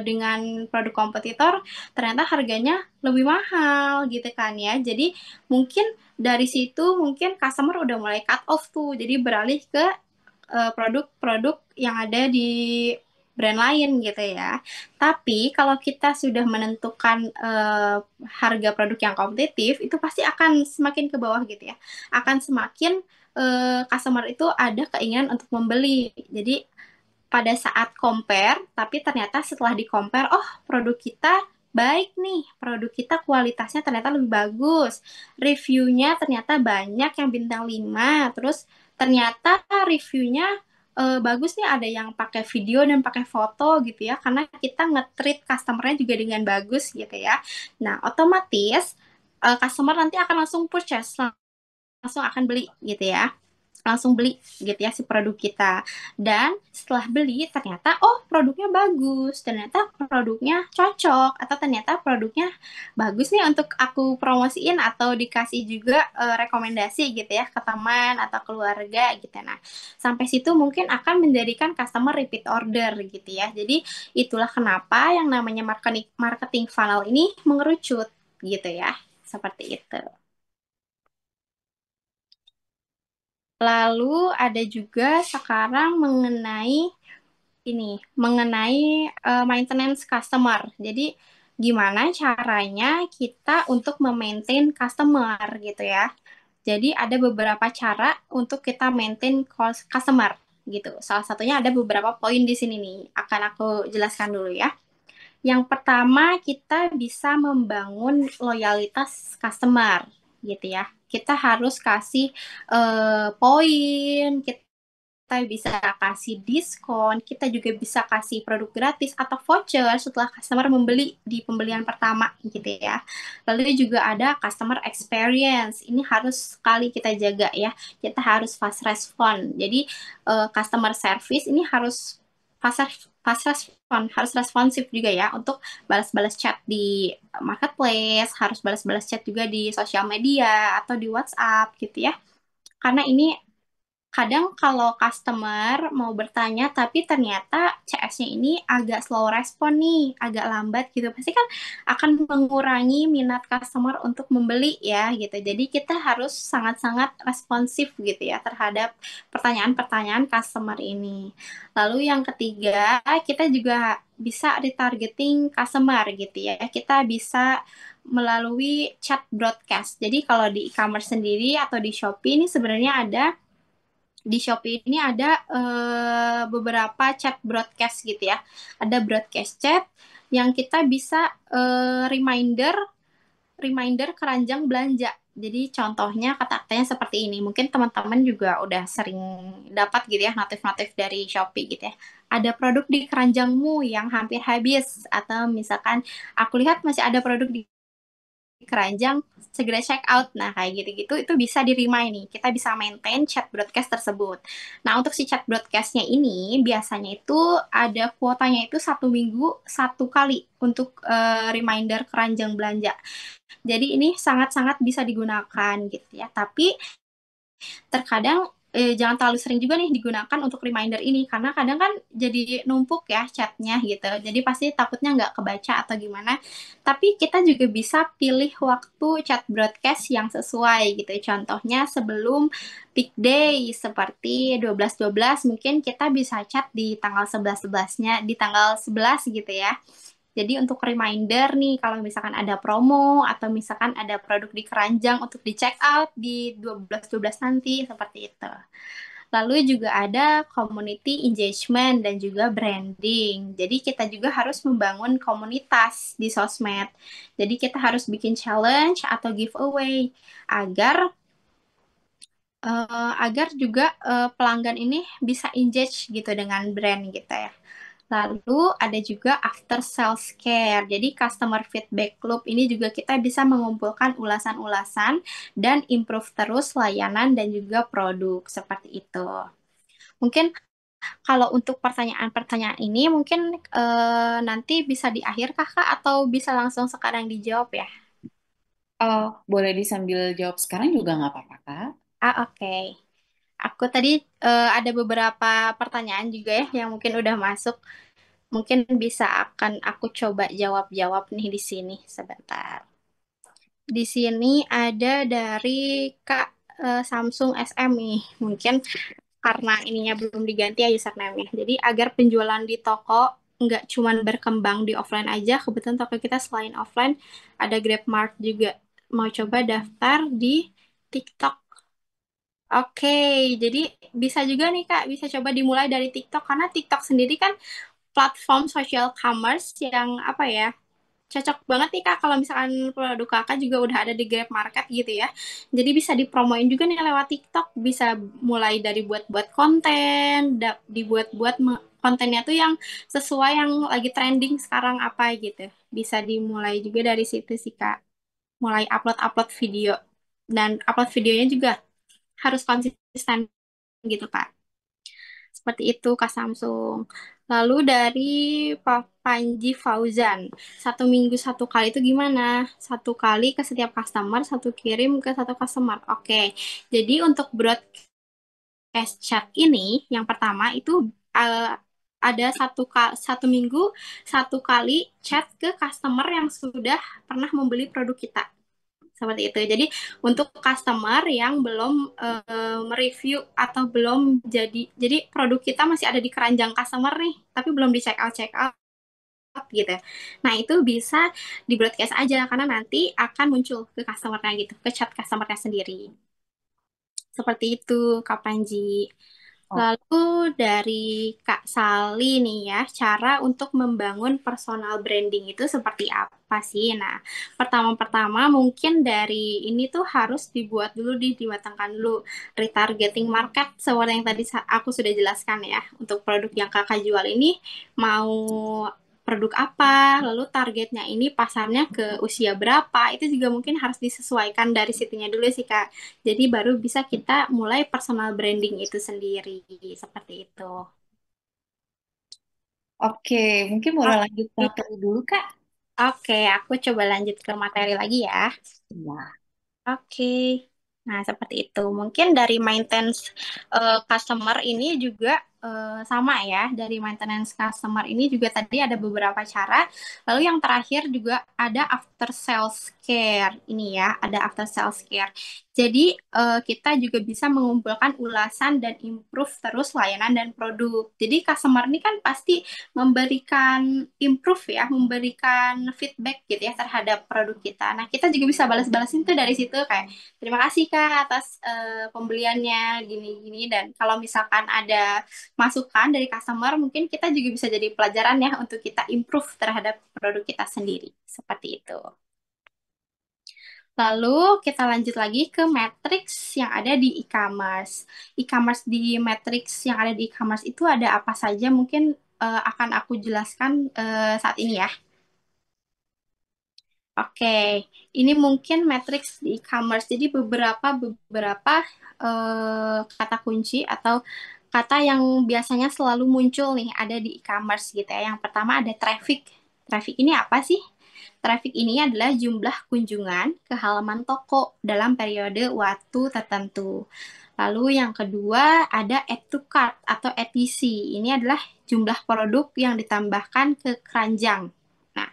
dengan produk kompetitor, ternyata harganya lebih mahal gitu kan ya. Jadi mungkin dari situ mungkin customer udah mulai cut off tuh. Jadi beralih ke produk-produk yang ada di brand lain gitu ya. Tapi kalau kita sudah menentukan harga produk yang kompetitif, itu pasti akan semakin ke bawah gitu ya. Akan semakin customer itu ada keinginan untuk membeli. Jadi pada saat compare, tapi ternyata setelah di-compare, oh produk kita baik nih, produk kita kualitasnya ternyata lebih bagus, reviewnya ternyata banyak yang bintang 5, terus ternyata reviewnya bagus nih, ada yang pakai video dan pakai foto gitu ya, karena kita nge-treat customer-nya juga dengan bagus gitu ya. Nah, otomatis customer nanti akan langsung purchase, langsung akan beli gitu ya, langsung beli gitu ya si produk kita. Dan setelah beli ternyata oh produknya bagus, ternyata produknya cocok, atau ternyata produknya bagus nih untuk aku promosiin atau dikasih juga rekomendasi gitu ya ke teman atau keluarga gitu. Nah, sampai situ mungkin akan menjadikan customer repeat order gitu ya. Jadi itulah kenapa yang namanya marketing funnel ini mengerucut gitu ya. Seperti itu. Lalu ada juga sekarang mengenai maintenance customer. Jadi gimana caranya kita untuk memaintain customer gitu ya. Jadi ada beberapa cara untuk kita maintain customer gitu. Salah satunya ada beberapa poin di sini nih. Akan aku jelaskan dulu ya. Yang pertama, kita bisa membangun loyalitas customer gitu ya. Kita harus kasih poin, kita bisa kasih diskon, kita juga bisa kasih produk gratis atau voucher setelah customer membeli di pembelian pertama gitu ya. Lalu juga ada customer experience. Ini harus sekali kita jaga ya. Kita harus fast respond. Jadi customer service ini harus fast respon, harus responsif juga ya untuk balas-balas chat di marketplace, harus balas-balas chat juga di sosial media atau di WhatsApp gitu ya. Karena ini kadang kalau customer mau bertanya tapi ternyata CS-nya ini agak slow respon nih, agak lambat gitu. Pasti kan akan mengurangi minat customer untuk membeli ya gitu. Jadi kita harus sangat-sangat responsif gitu ya terhadap pertanyaan-pertanyaan customer ini. Lalu yang ketiga, kita juga bisa retargeting customer gitu ya. Kita bisa melalui chat broadcast. Jadi kalau di e-commerce sendiri atau di Shopee ini sebenarnya di Shopee ini ada beberapa chat broadcast gitu ya. Ada broadcast chat yang kita bisa reminder keranjang belanja. Jadi contohnya kata-katanya seperti ini. Mungkin teman-teman juga udah sering dapat gitu ya notif-notif dari Shopee gitu ya. Ada produk di keranjangmu yang hampir habis, atau misalkan aku lihat masih ada produk di keranjang, segera check out. Nah, kayak gitu-gitu itu bisa di-remind nih. Kita bisa maintain chat broadcast tersebut. Nah, untuk si chat broadcastnya ini biasanya itu ada kuotanya itu 1 minggu 1 kali untuk reminder keranjang belanja. Jadi ini sangat-sangat bisa digunakan gitu ya. Tapi terkadang jangan terlalu sering juga nih digunakan untuk reminder ini, karena kadang kan jadi numpuk ya chatnya gitu, jadi pasti takutnya nggak kebaca atau gimana. Tapi kita juga bisa pilih waktu chat broadcast yang sesuai gitu, contohnya sebelum peak day seperti 12.12 mungkin kita bisa chat di tanggal 11.11-nya, di tanggal 11 gitu ya. Jadi untuk reminder nih, kalau misalkan ada promo atau misalkan ada produk di keranjang untuk di check out di 12.12 nanti, seperti itu. Lalu juga ada community engagement dan juga branding. Jadi kita juga harus membangun komunitas di sosmed. Jadi kita harus bikin challenge atau giveaway agar agar juga pelanggan ini bisa engage gitu dengan brand gitu ya. Lalu ada juga after sales care. Jadi customer feedback loop ini juga kita bisa mengumpulkan ulasan-ulasan dan improve terus layanan dan juga produk seperti itu. Mungkin kalau untuk pertanyaan-pertanyaan ini mungkin nanti bisa di akhir Kakak atau bisa langsung sekarang dijawab ya? Oh, boleh disambil jawab sekarang juga nggak apa-apa, Kak. Oke. Aku tadi ada beberapa pertanyaan juga ya yang mungkin udah masuk. Mungkin bisa akan aku coba jawab-jawab nih di sini sebentar. Di sini ada dari Kak Samsung SM nih. Mungkin karena ininya belum diganti ya username-nya. Jadi agar penjualan di toko nggak cuman berkembang di offline aja, kebetulan toko kita selain offline ada GrabMart juga. Mau coba daftar di TikTok. Oke, jadi bisa juga nih Kak, bisa coba dimulai dari TikTok karena TikTok sendiri kan platform social commerce yang apa ya, cocok banget nih Kak kalau misalkan produk Kakak juga udah ada di Grab Market gitu ya. Jadi bisa dipromoin juga nih lewat TikTok, bisa mulai dari buat-buat konten, dibuat-buat kontennya tuh yang sesuai yang lagi trending sekarang apa gitu. Bisa dimulai juga dari situ sih Kak. Mulai upload-upload video dan upload videonya juga harus konsisten gitu Kak. Seperti itu Kak Samsung. Lalu dari Pak Panji Fauzan, 1 minggu 1 kali itu gimana? 1 kali ke setiap customer, satu kirim ke satu customer. Oke, jadi untuk broadcast chat ini, yang pertama itu ada 1 minggu 1 kali chat ke customer yang sudah pernah membeli produk kita seperti itu. Jadi untuk customer yang belum mereview atau belum jadi produk kita masih ada di keranjang customer nih, tapi belum di check out gitu. Nah itu bisa di broadcast aja karena nanti akan muncul ke customernya gitu, ke chat customernya sendiri. Seperti itu Kak Panji. Oh, Lalu dari Kak Sali nih ya, cara untuk membangun personal branding itu seperti apa sih? Nah, pertama-pertama mungkin dari ini tuh harus dibuat dulu, dimatangkan dulu retargeting market seperti yang tadi aku sudah jelaskan ya. Untuk produk yang Kakak jual ini mau produk apa, lalu targetnya ini pasarnya ke usia berapa, itu juga mungkin harus disesuaikan dari situnya dulu sih Kak. Jadi baru bisa kita mulai personal branding itu sendiri. Seperti itu. oke, mungkin boleh lanjut Oke, materi dulu, Kak. oke, aku coba lanjut ke materi lagi ya. Ya. Oke. Nah, seperti itu. Mungkin dari maintenance customer ini juga sama ya. Dari maintenance customer ini juga tadi ada beberapa cara. Lalu yang terakhir juga ada after sales care. Ini ya, ada after sales care. Jadi kita juga bisa mengumpulkan ulasan dan improve terus layanan dan produk. Jadi customer ini kan pasti memberikan improve ya, memberikan feedback gitu ya terhadap produk kita. Nah, kita juga bisa balas-balasin tuh dari situ kayak terima kasih Kak atas pembeliannya gini-gini dan kalau misalkan ada masukan dari customer mungkin kita juga bisa jadi pelajaran ya untuk kita improve terhadap produk kita sendiri. Seperti itu. Lalu kita lanjut lagi ke matrix yang ada di e-commerce. E-commerce di matrix yang ada di e-commerce itu ada apa saja? Mungkin akan aku jelaskan saat ini ya. Oke, ini mungkin matrix di e-commerce. Jadi beberapa kata kunci atau kata yang biasanya selalu muncul nih ada di e-commerce gitu ya. Yang pertama ada traffic. Traffic ini apa sih? Traffic ini adalah jumlah kunjungan ke halaman toko dalam periode waktu tertentu. Lalu yang kedua ada add to cart atau ATC. Ini adalah jumlah produk yang ditambahkan ke keranjang. Nah,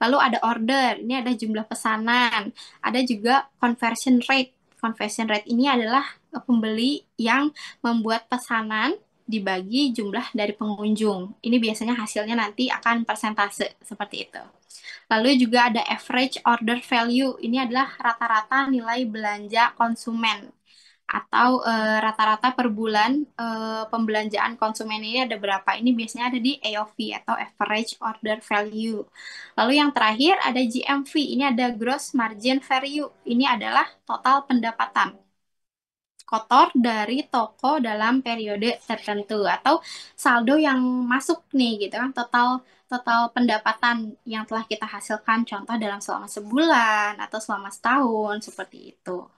lalu ada order, ini ada jumlah pesanan. Ada juga conversion rate. Conversion rate ini adalah pembeli yang membuat pesanan dibagi jumlah dari pengunjung. Ini biasanya hasilnya nanti akan persentase seperti itu. Lalu juga ada average order value. Ini adalah rata-rata nilai belanja konsumen atau rata-rata per bulan pembelanjaan konsumen ini ada berapa. Ini biasanya ada di AOV atau average order value. Lalu yang terakhir ada GMV. Ini ada gross margin value. Ini adalah total pendapatan kotor dari toko dalam periode tertentu atau saldo yang masuk nih gitu kan, total pendapatan yang telah kita hasilkan, contoh dalam selama sebulan atau selama setahun seperti itu.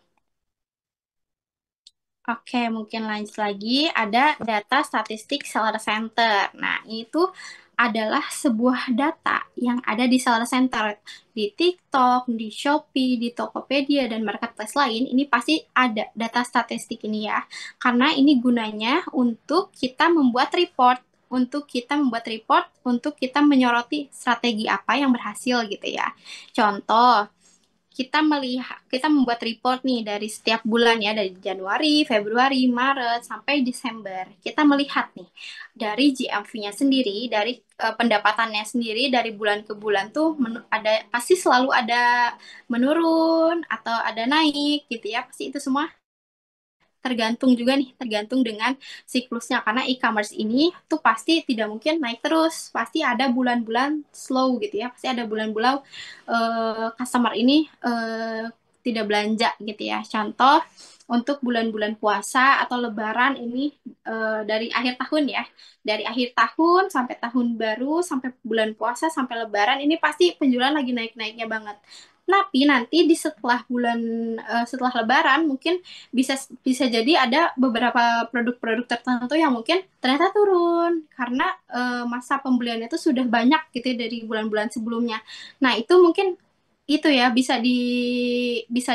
Oke, mungkin lanjut lagi. Ada data statistik seller center. Nah, itu adalah sebuah data yang ada di seller center. Di TikTok, di Shopee, di Tokopedia, dan marketplace lain, ini pasti ada data statistik ini ya. Karena ini gunanya untuk kita membuat report. Untuk kita menyoroti strategi apa yang berhasil gitu ya. Contoh, kita membuat report nih dari setiap bulan ya, dari Januari, Februari, Maret sampai Desember. Kita melihat nih dari GMV-nya sendiri, dari pendapatannya sendiri dari bulan ke bulan tuh pasti selalu ada menurun atau ada naik gitu ya. Pasti itu semua tergantung dengan siklusnya, karena e-commerce ini tuh pasti tidak mungkin naik terus, pasti ada bulan-bulan slow gitu ya, pasti ada bulan-bulan customer ini tidak belanja gitu ya. Contoh untuk bulan-bulan puasa atau lebaran ini dari akhir tahun ya, dari akhir tahun sampai tahun baru sampai bulan puasa sampai lebaran ini pasti penjualan lagi naik-naiknya banget. Tapi nanti di setelah lebaran mungkin bisa jadi ada beberapa produk-produk tertentu yang mungkin ternyata turun karena masa pembeliannya itu sudah banyak gitu ya dari bulan-bulan sebelumnya. Nah, itu mungkin itu ya bisa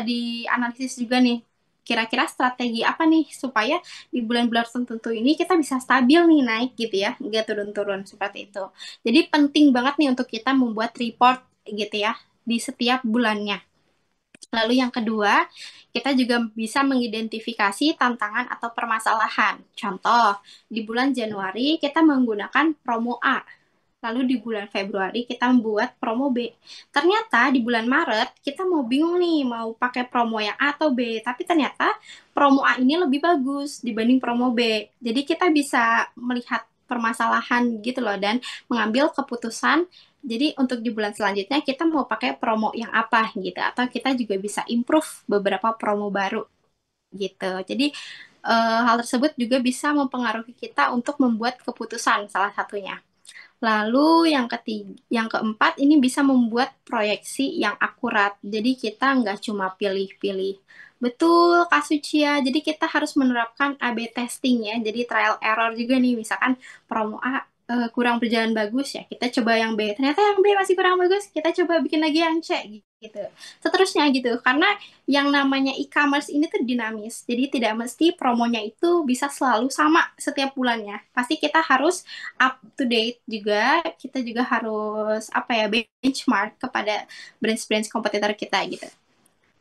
dianalisis juga nih. Kira-kira strategi apa nih supaya di bulan-bulan tertentu ini kita bisa stabil nih naik gitu ya, nggak turun-turun seperti itu. Jadi penting banget nih untuk kita membuat report gitu ya di setiap bulannya. Lalu yang kedua, kita juga bisa mengidentifikasi tantangan atau permasalahan. Contoh, di bulan Januari kita menggunakan promo A. Lalu di bulan Februari kita membuat promo B. Ternyata di bulan Maret kita mau bingung nih mau pakai promo yang A atau B. Tapi ternyata promo A ini lebih bagus dibanding promo B. Jadi kita bisa melihat permasalahan gitu loh dan mengambil keputusan. Jadi untuk di bulan selanjutnya kita mau pakai promo yang apa gitu. Atau kita juga bisa improve beberapa promo baru gitu. Jadi hal tersebut juga bisa mempengaruhi kita untuk membuat keputusan salah satunya. Lalu yang keempat ini bisa membuat proyeksi yang akurat. Jadi kita nggak cuma pilih-pilih. Betul, Kak Sucia. Jadi kita harus menerapkan A/B testing ya. Jadi trial error juga nih. Misalkan promo A kurang berjalan bagus ya. Kita coba yang B. Ternyata yang B masih kurang bagus. Kita coba bikin lagi yang C gitu. Seterusnya gitu. Karena yang namanya e-commerce ini tuh dinamis. Jadi tidak mesti promonya itu bisa selalu sama setiap bulannya. Pasti kita harus up to date juga. Kita juga harus benchmark kepada brands-brands kompetitor kita gitu.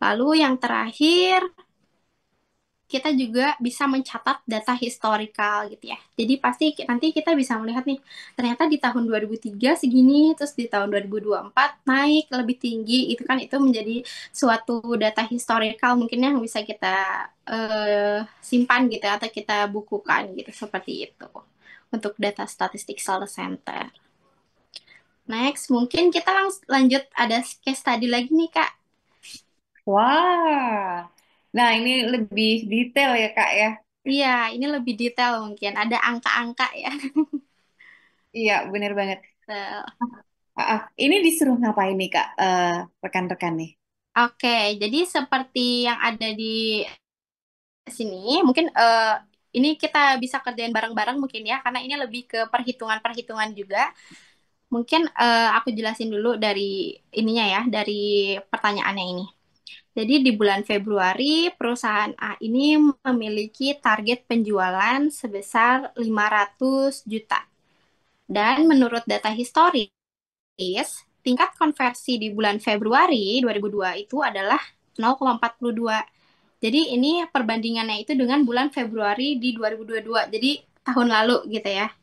Lalu yang terakhir, kita juga bisa mencatat data historical gitu ya. Jadi pasti nanti kita bisa melihat nih, ternyata di tahun 2003 segini, terus di tahun 2024 naik lebih tinggi, itu kan itu menjadi suatu data historical mungkin yang bisa kita simpan gitu atau kita bukukan gitu, seperti itu. Untuk data statistik seller center. Next, mungkin kita lanjut ada case study lagi nih, Kak. Wah, nah ini lebih detail ya Kak ya. Iya, ini lebih detail mungkin. Ada angka-angka ya. Iya, bener banget. Betul. Ini disuruh ngapain nih Kak, rekan-rekan nih? Oke, jadi seperti yang ada di sini, mungkin ini kita bisa kerjain bareng-bareng mungkin ya, karena ini lebih ke perhitungan-perhitungan juga. Mungkin aku jelasin dulu dari ininya ya, dari pertanyaannya ini. Jadi di bulan Februari, perusahaan A ini memiliki target penjualan sebesar 500 juta. Dan menurut data historis, tingkat konversi di bulan Februari 2002 itu adalah 0,42. Jadi ini perbandingannya itu dengan bulan Februari di 2022. Jadi tahun lalu gitu ya.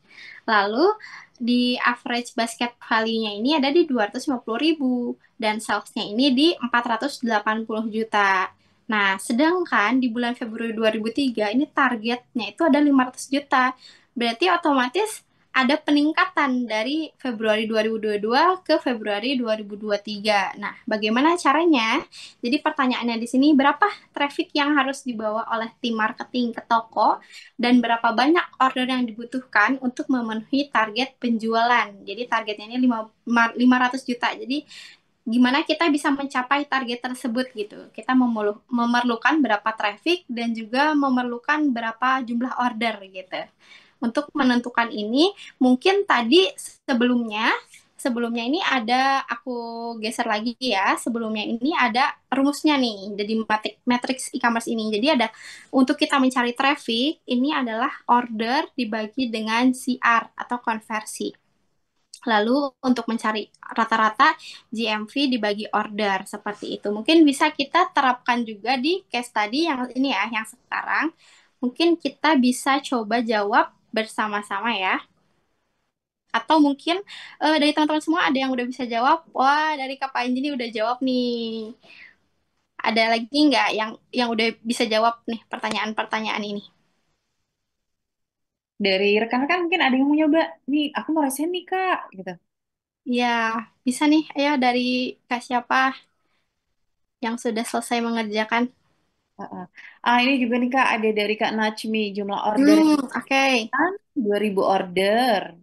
Lalu di average basket value-nya ini ada di 250.000 dan sales-nya ini di 480 juta. Nah, sedangkan di bulan Februari 2003 ini targetnya itu ada 500 juta. Berarti otomatis ada peningkatan dari Februari 2022 ke Februari 2023. Nah, bagaimana caranya? Jadi pertanyaannya di sini, berapa traffic yang harus dibawa oleh tim marketing ke toko dan berapa banyak order yang dibutuhkan untuk memenuhi target penjualan. Jadi targetnya ini 500 juta. Jadi gimana kita bisa mencapai target tersebut gitu. Kita memerlukan berapa traffic dan juga memerlukan berapa jumlah order gitu. Untuk menentukan ini, mungkin tadi sebelumnya ini ada, aku geser lagi ya, sebelumnya ini ada rumusnya nih, jadi matrix e-commerce ini. Jadi ada, untuk kita mencari traffic, ini adalah order dibagi dengan CR atau konversi. Lalu untuk mencari rata-rata GMV dibagi order, seperti itu. Mungkin bisa kita terapkan juga di case tadi yang ini ya, yang sekarang. Mungkin kita bisa coba jawab bersama-sama ya. Atau mungkin dari teman-teman semua ada yang udah bisa jawab. Wah, dari Kak Panji ini udah jawab nih. Ada lagi nggak yang udah bisa jawab nih pertanyaan-pertanyaan ini? Dari rekan-rekan mungkin ada yang mau nyoba. Nih, aku mau resign nih, Kak. Gitu. Ya, bisa nih. Ayo dari Kak siapa yang sudah selesai mengerjakan? Heeh. Ini juga nih, Kak, ada dari Kak Najmi. Jumlah order Oke. kan 2000 order.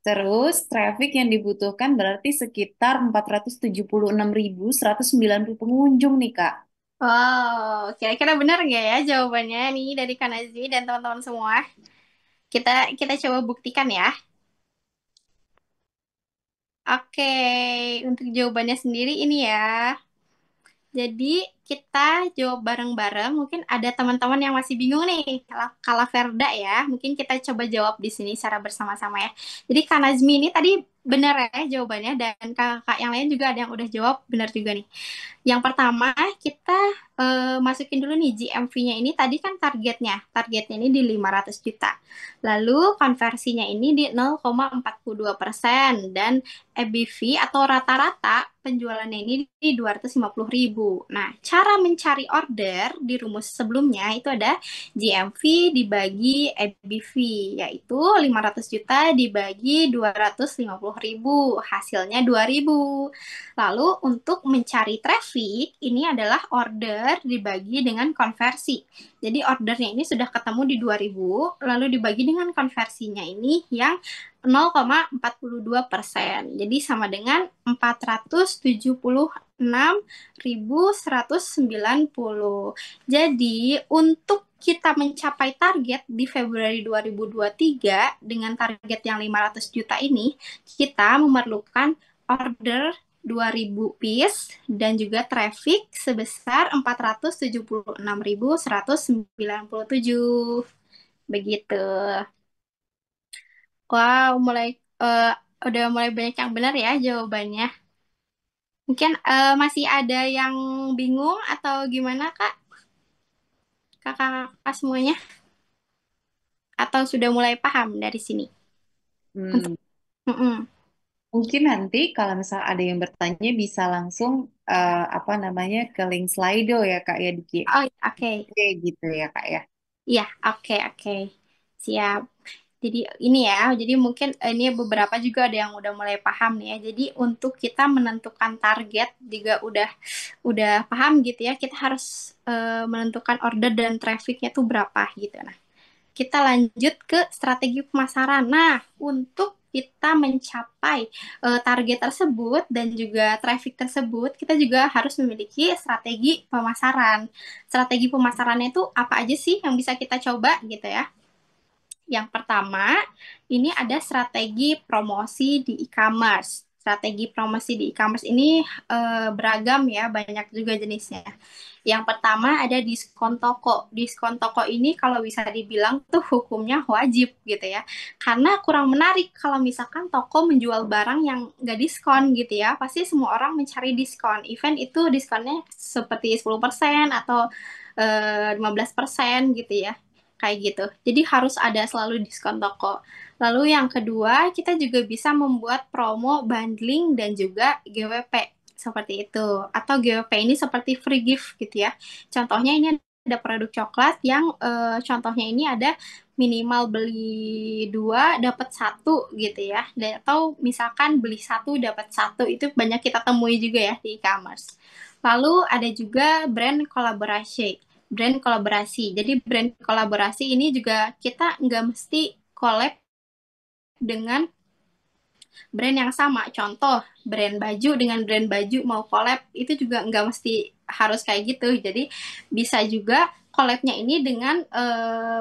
Terus traffic yang dibutuhkan berarti sekitar 476.190 pengunjung nih, Kak. Wow, kira-kira benar nggak ya jawabannya nih dari Kanazi dan teman-teman semua? Kita kita coba buktikan ya. Oke, untuk jawabannya sendiri ini ya. Jadi kita jawab bareng-bareng. Mungkin ada teman-teman yang masih bingung nih, kalau Verda ya. Mungkin kita coba jawab di sini secara bersama-sama ya. Jadi Kak Nazmi ini tadi benar ya jawabannya, dan kakak yang lain juga ada yang udah jawab benar juga nih. Yang pertama, kita masukin dulu nih GMV-nya ini, tadi kan targetnya ini di 500 juta. Lalu konversinya ini di 0,42% dan EBV atau rata-rata penjualannya ini di 250.000. Nah, cara mencari order di rumus sebelumnya itu ada GMV dibagi EBV, yaitu 500 juta dibagi 250.000, hasilnya 2.000. Lalu untuk mencari traffic, ini adalah order dibagi dengan konversi. Jadi ordernya ini sudah ketemu di 2.000, lalu dibagi dengan konversinya ini yang 0,42%. Jadi sama dengan 476.190. Jadi untuk kita mencapai target di Februari 2023 dengan target yang 500 juta ini, kita memerlukan order 2.000 piece dan juga traffic sebesar 476.197. Begitu. Wow, udah mulai banyak yang benar ya jawabannya. Mungkin masih ada yang bingung atau gimana, Kak? Kakak-kakak semuanya? Atau sudah mulai paham dari sini? Untuk, Hmm, mm-mm. Mungkin nanti kalau misal ada yang bertanya bisa langsung apa namanya ke link Slido ya, Kak, ya di Oh, oke. gitu ya, Kak, ya. Iya, oke. Siap. Jadi ini ya, jadi mungkin ini beberapa juga ada yang udah mulai paham nih ya. Jadi untuk kita menentukan target juga udah paham gitu ya. Kita harus menentukan order dan trafficnya tuh berapa gitu. Nah, kita lanjut ke strategi pemasaran. Nah, untuk kita mencapai target tersebut dan juga traffic tersebut, kita juga harus memiliki strategi pemasaran. Strategi pemasarannya itu apa aja sih yang bisa kita coba gitu ya? Yang pertama, ini ada strategi promosi di e-commerce. Strategi promosi di e-commerce ini beragam ya, banyak juga jenisnya. Yang pertama ada diskon toko. Diskon toko ini kalau bisa dibilang tuh hukumnya wajib gitu ya. Karena kurang menarik kalau misalkan toko menjual barang yang nggak diskon gitu ya. Pasti semua orang mencari diskon. Event itu diskonnya seperti 10% atau 15% gitu ya. kayak gitu. Jadi harus ada selalu diskon toko. Lalu yang kedua, kita juga bisa membuat promo, bundling, dan juga GWP seperti itu. Atau GWP ini seperti free gift gitu ya. Contohnya ini ada produk coklat yang contohnya ini ada minimal beli 2 dapat 1 gitu ya. Atau misalkan beli 1 dapat 1, itu banyak kita temui juga ya di e-commerce. Lalu ada juga brand kolaborasi. Brand kolaborasi. Jadi brand kolaborasi ini juga kita nggak mesti collab dengan brand yang sama. Contoh, brand baju dengan brand baju mau collab, itu juga nggak mesti harus kayak gitu. Jadi bisa juga collabnya ini dengan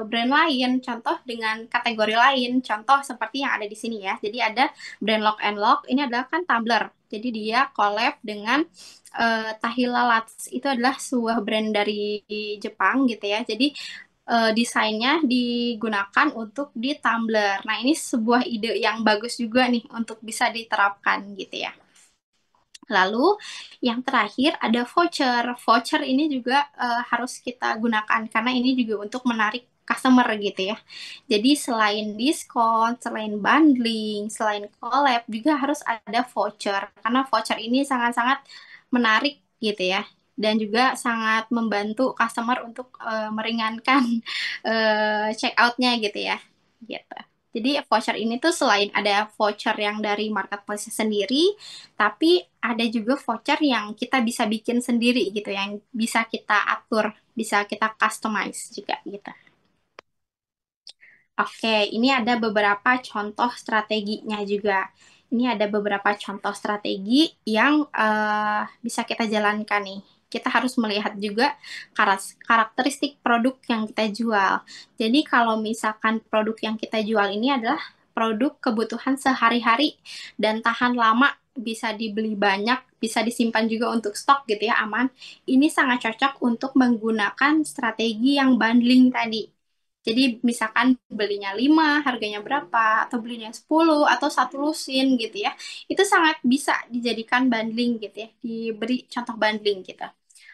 brand lain, contoh dengan kategori lain, contoh seperti yang ada di sini ya. Jadi ada brand Lock and Lock, ini adalah kan tumbler. Jadi dia collab dengan Tahila Lats, itu adalah sebuah brand dari Jepang gitu ya. Jadi desainnya digunakan untuk di tumbler. Nah, ini sebuah ide yang bagus juga nih untuk bisa diterapkan gitu ya. Lalu yang terakhir ada voucher. Voucher ini juga harus kita gunakan karena ini juga untuk menarik customer gitu ya. Jadi selain diskon, selain bundling, selain collab juga harus ada voucher karena voucher ini sangat-sangat menarik gitu ya. Dan juga sangat membantu customer untuk meringankan check out-nya gitu ya. Gitu. Jadi voucher ini tuh selain ada voucher yang dari marketplace sendiri, tapi ada juga voucher yang kita bisa bikin sendiri gitu, yang bisa kita atur, bisa kita customize juga gitu. Oke, ini ada beberapa contoh strateginya juga. Ini ada beberapa contoh strategi yang bisa kita jalankan nih. Kita harus melihat juga karakteristik produk yang kita jual. Jadi kalau misalkan produk yang kita jual ini adalah produk kebutuhan sehari-hari dan tahan lama, bisa dibeli banyak, bisa disimpan juga untuk stok gitu ya, aman. Ini sangat cocok untuk menggunakan strategi yang bundling tadi. Jadi misalkan belinya 5, harganya berapa, atau belinya 10, atau 1 lusin gitu ya. Itu sangat bisa dijadikan bundling gitu ya, diberi contoh bundling gitu.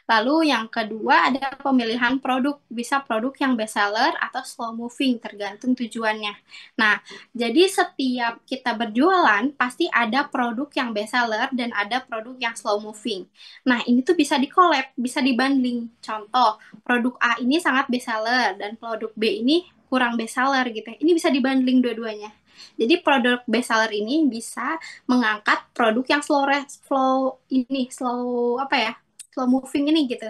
Lalu yang kedua ada pemilihan produk, bisa produk yang best seller atau slow moving, tergantung tujuannya. Nah, jadi setiap kita berjualan, pasti ada produk yang best seller dan ada produk yang slow moving. Nah, ini tuh bisa di-collab, bisa dibundling. Contoh, produk A ini sangat best seller dan produk B ini kurang best seller gitu. Ini bisa dibundling dua-duanya. Jadi produk best seller ini bisa mengangkat produk yang slow apa ya? Slow moving ini gitu.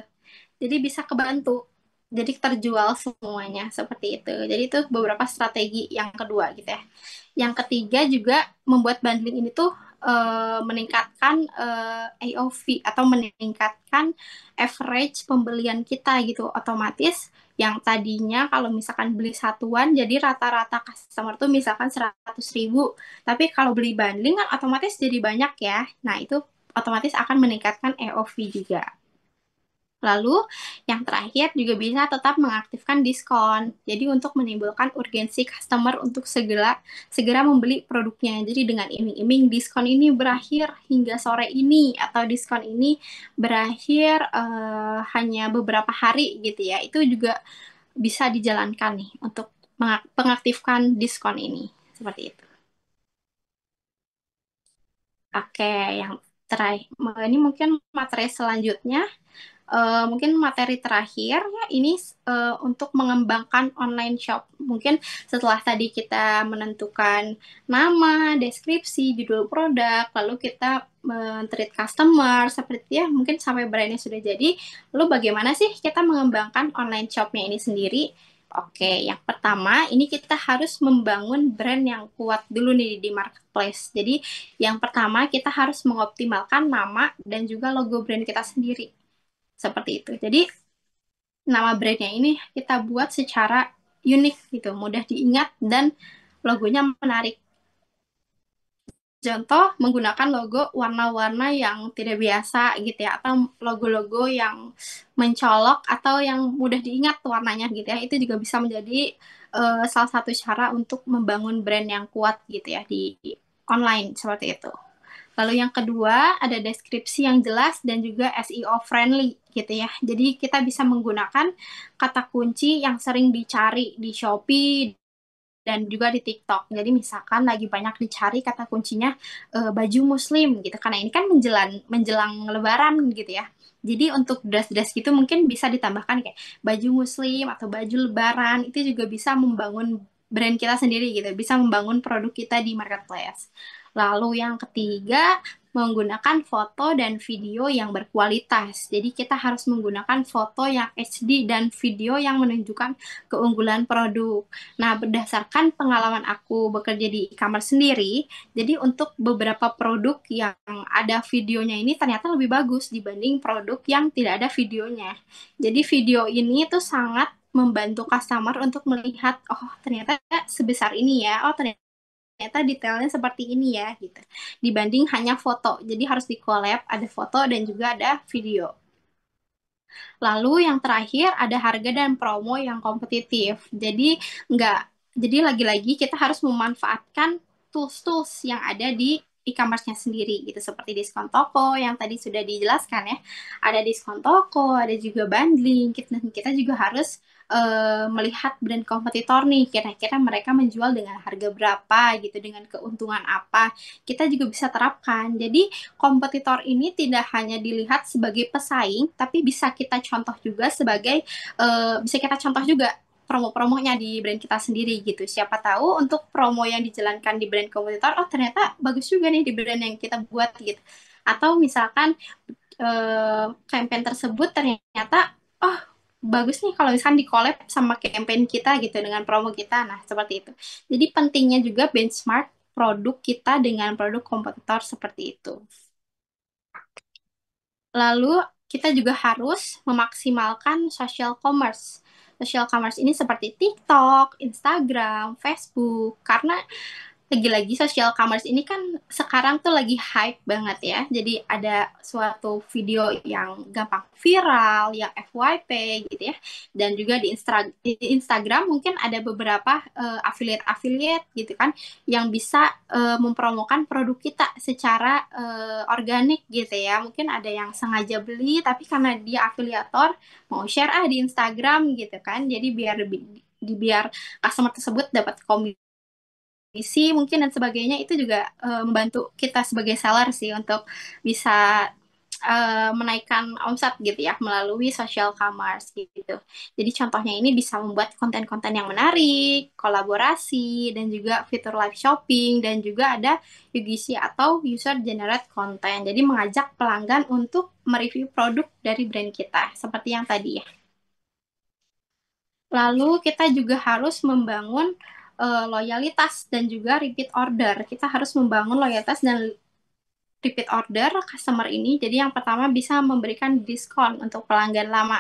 Jadi bisa kebantu. Jadi terjual semuanya seperti itu. Jadi itu beberapa strategi yang kedua gitu ya. Yang ketiga juga membuat bundling ini tuh meningkatkan AOV atau meningkatkan average pembelian kita gitu. Otomatis yang tadinya kalau misalkan beli satuan jadi rata-rata customer tuh misalkan 100.000, tapi kalau beli bundling kan otomatis jadi banyak ya. Nah, itu otomatis akan meningkatkan AOV juga. Lalu yang terakhir juga bisa tetap mengaktifkan diskon. Jadi untuk menimbulkan urgensi customer untuk segera membeli produknya. Jadi dengan iming-iming diskon ini berakhir hingga sore ini atau diskon ini berakhir hanya beberapa hari gitu ya. Itu juga bisa dijalankan nih untuk mengaktifkan diskon ini. Seperti itu. Oke, yang terakhir ini mungkin materi selanjutnya. Mungkin materi terakhir ya ini untuk mengembangkan online shop. Mungkin setelah tadi kita menentukan nama, deskripsi, judul produk, lalu kita men-treat customer seperti ya, mungkin sampai brandnya sudah jadi. Lalu bagaimana sih kita mengembangkan online shopnya ini sendiri? Oke, yang pertama ini kita harus membangun brand yang kuat dulu nih di marketplace. Jadi yang pertama kita harus mengoptimalkan nama dan juga logo brand kita sendiri. Seperti itu. Jadi nama brandnya ini kita buat secara unik gitu, mudah diingat dan logonya menarik. Contoh menggunakan logo warna-warna yang tidak biasa gitu ya, atau logo-logo yang mencolok atau yang mudah diingat warnanya gitu ya. Itu juga bisa menjadi salah satu cara untuk membangun brand yang kuat gitu ya di online seperti itu. Lalu yang kedua, ada deskripsi yang jelas dan juga SEO friendly gitu ya. Jadi kita bisa menggunakan kata kunci yang sering dicari di Shopee dan juga di TikTok. Jadi misalkan lagi banyak dicari kata kuncinya baju muslim gitu. Karena ini kan menjelang menjelang lebaran gitu ya. Jadi untuk dress-dress gitu mungkin bisa ditambahkan kayak baju muslim atau baju lebaran. Itu juga bisa membangun brand kita sendiri gitu. Bisa membangun produk kita di marketplace. Lalu yang ketiga, menggunakan foto dan video yang berkualitas. Jadi kita harus menggunakan foto yang HD dan video yang menunjukkan keunggulan produk. Nah, berdasarkan pengalaman aku bekerja di e-commerce sendiri, jadi untuk beberapa produk yang ada videonya ini ternyata lebih bagus dibanding produk yang tidak ada videonya. Jadi video ini tuh sangat membantu customer untuk melihat, oh ternyata sebesar ini ya, oh ternyata detailnya seperti ini ya gitu. Dibanding hanya foto. Jadi harus di collab, ada foto dan juga ada video. Lalu yang terakhir ada harga dan promo yang kompetitif. Nggak, jadi lagi-lagi kita harus memanfaatkan tools-tools yang ada di e-commerce-nya sendiri gitu seperti diskon toko yang tadi sudah dijelaskan ya. Ada diskon toko, ada juga bundling. Kita juga harus melihat brand kompetitor nih, kira-kira mereka menjual dengan harga berapa gitu, dengan keuntungan apa. Kita juga bisa terapkan. Jadi kompetitor ini tidak hanya dilihat sebagai pesaing, tapi bisa kita contoh juga promo-promonya di brand kita sendiri gitu. Siapa tahu untuk promo yang dijalankan di brand kompetitor, oh ternyata bagus juga nih di brand yang kita buat gitu. Atau misalkan campaign tersebut ternyata oh bagus nih kalau misalkan di collab sama campaign kita gitu dengan promo kita. Nah, seperti itu. Jadi pentingnya juga benchmark produk kita dengan produk kompetitor seperti itu. Lalu kita juga harus memaksimalkan social commerce. Social commerce ini seperti TikTok, Instagram, Facebook, karena lagi-lagi social commerce ini kan sekarang tuh lagi hype banget ya. Jadi ada suatu video yang gampang viral, yang FYP gitu ya. Dan juga di Instagram mungkin ada beberapa affiliate-affiliate gitu kan yang bisa mempromokan produk kita secara organik gitu ya. Mungkin ada yang sengaja beli tapi karena dia afiliator mau share di Instagram gitu kan. Jadi biar customer tersebut dapat komisi mungkin dan sebagainya itu juga membantu kita sebagai seller sih untuk bisa menaikkan omset gitu ya melalui social commerce gitu. Jadi contohnya ini bisa membuat konten-konten yang menarik, kolaborasi, dan juga fitur live shopping, dan juga ada UGC atau user generate content. Jadi mengajak pelanggan untuk mereview produk dari brand kita, seperti yang tadi ya. Lalu kita juga harus membangun loyalitas dan juga repeat order. Kita harus membangun loyalitas dan repeat order customer ini. Jadi yang pertama bisa memberikan diskon untuk pelanggan lama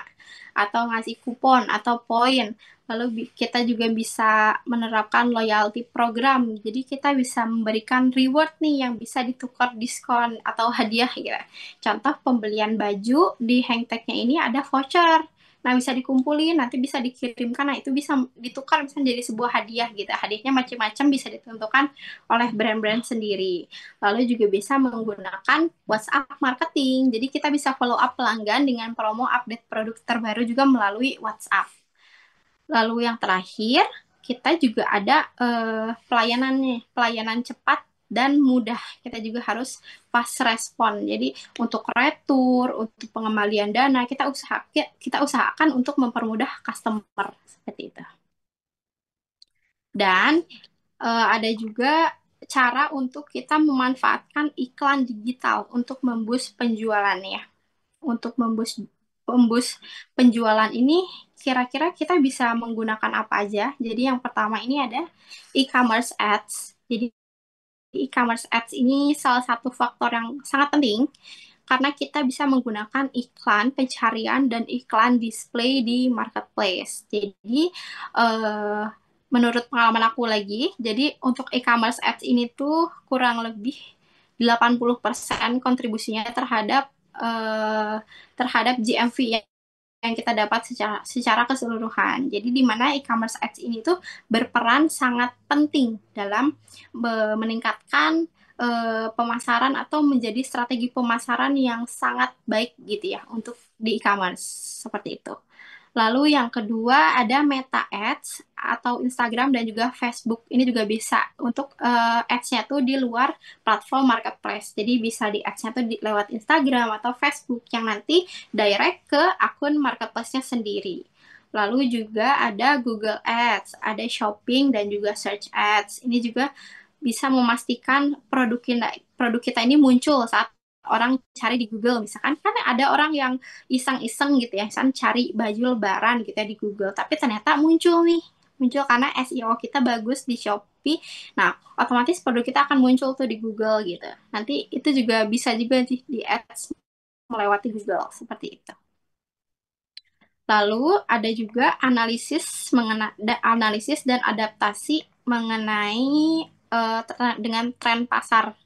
atau ngasih kupon atau poin. Lalu kita juga bisa menerapkan loyalty program. Jadi kita bisa memberikan reward nih yang bisa ditukar diskon atau hadiah gitu. Contoh pembelian baju di hangtag-nya ini ada voucher. Nah, bisa dikumpulin, nanti bisa dikirimkan. Nah, itu bisa ditukar misalnya jadi sebuah hadiah gitu. Hadiahnya macam-macam bisa ditentukan oleh brand-brand sendiri. Lalu juga bisa menggunakan WhatsApp marketing. Jadi kita bisa follow up pelanggan dengan promo update produk terbaru juga melalui WhatsApp. Lalu yang terakhir, kita juga ada pelayanannya, pelayanan cepat dan mudah. Kita juga harus fast respon. Jadi untuk retur, untuk pengembalian dana, kita usahakan untuk mempermudah customer seperti itu. Dan ada juga cara untuk kita memanfaatkan iklan digital untuk memboost penjualannya. Untuk memboost penjualan ini kira-kira kita bisa menggunakan apa aja. Jadi yang pertama ini ada e-commerce ads. Jadi e-commerce ads ini salah satu faktor yang sangat penting karena kita bisa menggunakan iklan pencarian dan iklan display di marketplace. Jadi menurut pengalaman aku lagi, jadi untuk e-commerce ads ini tuh kurang lebih 80% kontribusinya terhadap GMV yang kita dapat secara keseluruhan. Jadi di mana e-commerce ads ini tuh berperan sangat penting dalam meningkatkan pemasaran atau menjadi strategi pemasaran yang sangat baik gitu ya untuk di e-commerce seperti itu. Lalu yang kedua ada Meta Ads atau Instagram dan juga Facebook. Ini juga bisa untuk ads-nya tuh di luar platform marketplace. Jadi bisa di ads-nya tuh lewat Instagram atau Facebook yang nanti direct ke akun marketplace-nya sendiri. Lalu juga ada Google Ads, ada Shopping dan juga Search Ads. Ini juga bisa memastikan produk kita ini muncul saat orang cari di Google. Misalkan kan ada orang yang iseng-iseng gitu ya, misalkan cari baju lebaran gitu ya di Google, tapi ternyata muncul karena SEO kita bagus di Shopee. Nah, otomatis produk kita akan muncul tuh di Google gitu. Nanti itu juga bisa juga di ads melewati Google seperti itu. Lalu ada juga analisis dan adaptasi mengenai dengan tren pasar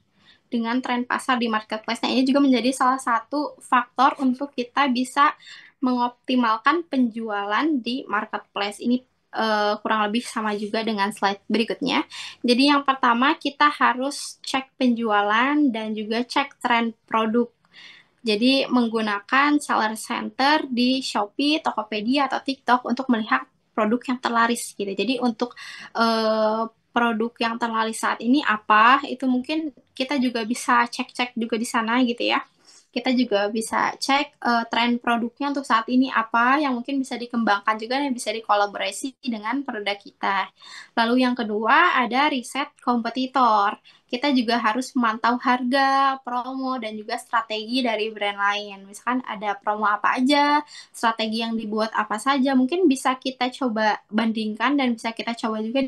di marketplace. Nah, ini juga menjadi salah satu faktor untuk kita bisa mengoptimalkan penjualan di marketplace. Ini kurang lebih sama juga dengan slide berikutnya. Jadi yang pertama kita harus cek penjualan dan juga cek tren produk. Jadi menggunakan seller center di Shopee, Tokopedia, atau TikTok untuk melihat produk yang terlaris gitu. Jadi untuk produk yang terlaris saat ini apa, itu mungkin kita juga bisa cek-cek juga di sana gitu ya. Kita juga bisa cek tren produknya untuk saat ini apa yang mungkin bisa dikembangkan juga dan bisa dikolaborasi dengan produk kita. Lalu yang kedua ada riset kompetitor. Kita juga harus memantau harga, promo, dan juga strategi dari brand lain. Misalkan ada promo apa aja, strategi yang dibuat apa saja, mungkin bisa kita coba bandingkan dan bisa kita coba juga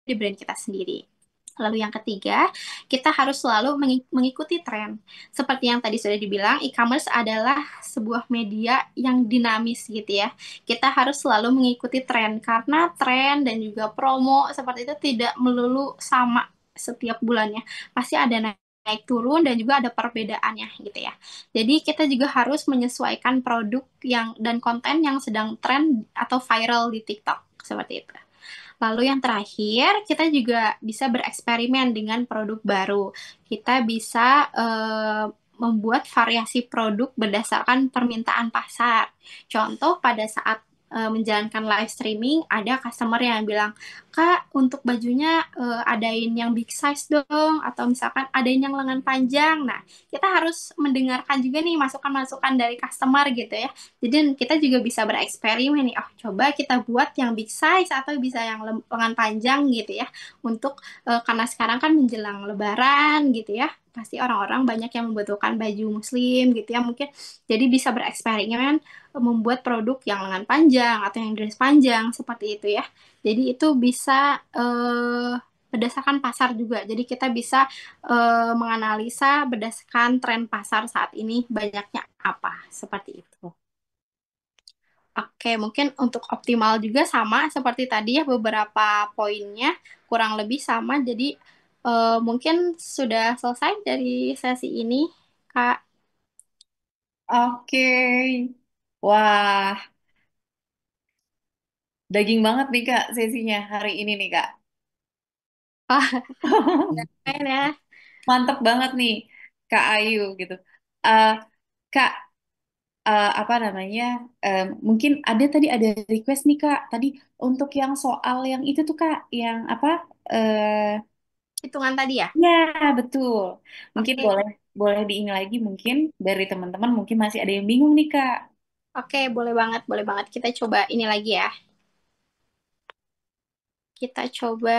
di brand kita sendiri. Lalu yang ketiga, kita harus selalu mengikuti tren. Seperti yang tadi sudah dibilang, e-commerce adalah sebuah media yang dinamis gitu ya. Kita harus selalu mengikuti tren, karena tren dan juga promo seperti itu tidak melulu sama setiap bulannya. Pasti ada naik turun dan juga ada perbedaannya gitu ya. Jadi kita juga harus menyesuaikan produk dan konten yang sedang tren atau viral di TikTok seperti itu. Lalu yang terakhir, kita juga bisa bereksperimen dengan produk baru. Kita bisa membuat variasi produk berdasarkan permintaan pasar. Contoh, pada saat menjalankan live streaming, ada customer yang bilang, Kak, untuk bajunya adain yang big size dong, atau misalkan adain yang lengan panjang. Nah, kita harus mendengarkan juga nih masukan-masukan dari customer gitu ya. Jadi kita juga bisa bereksperimen nih, coba kita buat yang big size atau bisa yang lengan panjang gitu ya. Untuk karena sekarang kan menjelang Lebaran gitu ya, pasti orang-orang banyak yang membutuhkan baju muslim gitu ya mungkin. Jadi bisa bereksperimen membuat produk yang lengan panjang atau yang dress panjang seperti itu ya. Jadi itu bisa berdasarkan pasar juga. Jadi kita bisa menganalisa berdasarkan tren pasar saat ini banyaknya apa seperti itu. Oke, mungkin untuk optimal juga sama seperti tadi ya beberapa poinnya kurang lebih sama. Jadi mungkin sudah selesai dari sesi ini, Kak. Oke. Wah, daging banget nih Kak sesinya hari ini nih Kak. Oh, keren ya. Mantep banget nih Kak Ayu gitu. Eh Kak, apa namanya? Mungkin tadi ada request nih Kak. Tadi untuk yang soal yang itu tuh Kak, yang apa? eh Hitungan tadi ya. Ya, betul. Mungkin Oke, boleh boleh diingat lagi mungkin dari teman-teman mungkin masih ada yang bingung nih Kak. oke, boleh banget, boleh banget. Kita coba ini lagi ya. Kita coba,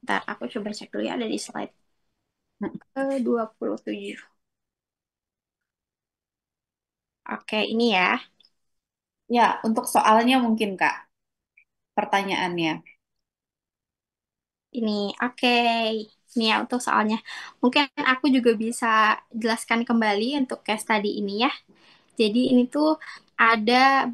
ntar aku coba cek dulu ya ada di slide ke 27. Oke, ini ya. Ya, untuk soalnya mungkin Kak, pertanyaannya. Ini, oke. Ini ya untuk soalnya. Mungkin aku juga bisa jelaskan kembali untuk case study ini ya. Jadi ini tuh ada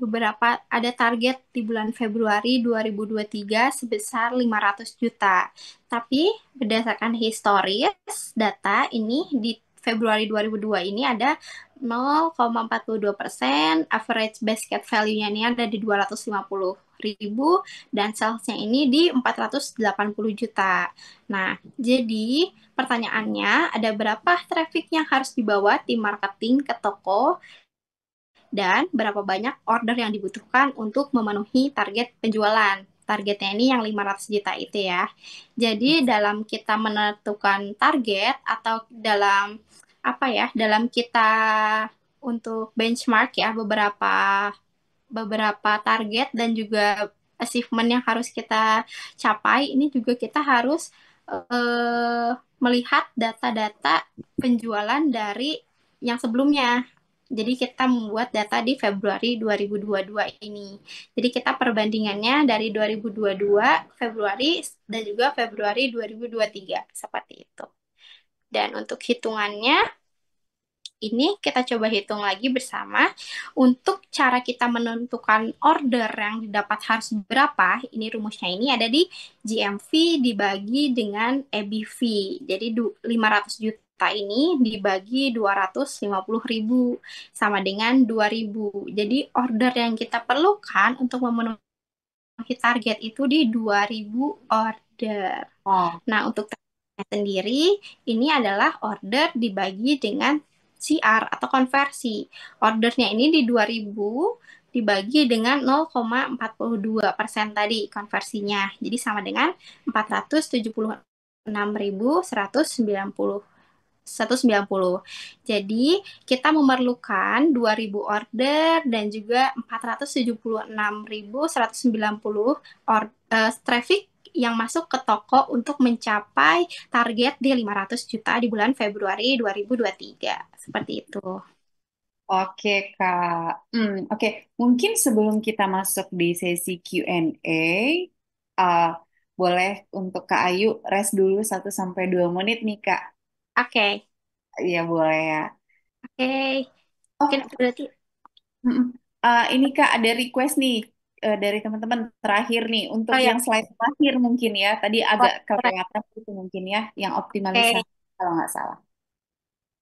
target di bulan Februari 2023 sebesar 500 juta. Tapi berdasarkan historis data ini di Februari 2002 ini ada 0,42%, average basket value-nya ini ada di 250 ribu dan salesnya ini di 480 juta. Nah, jadi pertanyaannya ada berapa traffic yang harus dibawa tim marketing ke toko dan berapa banyak order yang dibutuhkan untuk memenuhi target penjualan. Targetnya ini yang 500 juta itu ya. Jadi dalam kita menentukan target atau dalam apa ya, dalam kita untuk benchmark ya beberapa beberapa target dan juga achievement yang harus kita capai, ini juga kita harus melihat data-data penjualan dari yang sebelumnya. Jadi kita membuat data di Februari 2022 ini. Jadi kita perbandingannya dari 2022 Februari dan juga Februari 2023 seperti itu. Dan untuk hitungannya ini kita coba hitung lagi bersama. Untuk cara kita menentukan order yang didapat harus berapa, ini rumusnya ini ada di GMV dibagi dengan EBV. Jadi 500 juta ini dibagi 250.000 sama dengan 2.000. Jadi order yang kita perlukan untuk memenuhi target itu di 2.000 order. Oh, Nah, untuk targetnya sendiri, ini adalah order dibagi dengan CR atau konversi. Ordernya ini di 2000 dibagi dengan 0,42% tadi konversinya. Jadi sama dengan 476.190. 190. Jadi, kita memerlukan 2.000 order dan juga 476.190 traffic yang masuk ke toko untuk mencapai target di 500 juta di bulan Februari 2023. Seperti itu. oke, Kak. Oke. Mungkin sebelum kita masuk di sesi Q&A, uh, boleh untuk Kak Ayu rest dulu 1 sampai 2 menit nih, Kak. Oke. Iya, boleh ya. Oke. Mungkin Oh, berarti mm-mm. Ini Kak, ada request nih dari teman-teman terakhir nih untuk oh ya, yang slide terakhir mungkin ya. Tadi agak boleh. kelewatan itu mungkin ya, yang Oke. optimalisasi kalau nggak salah.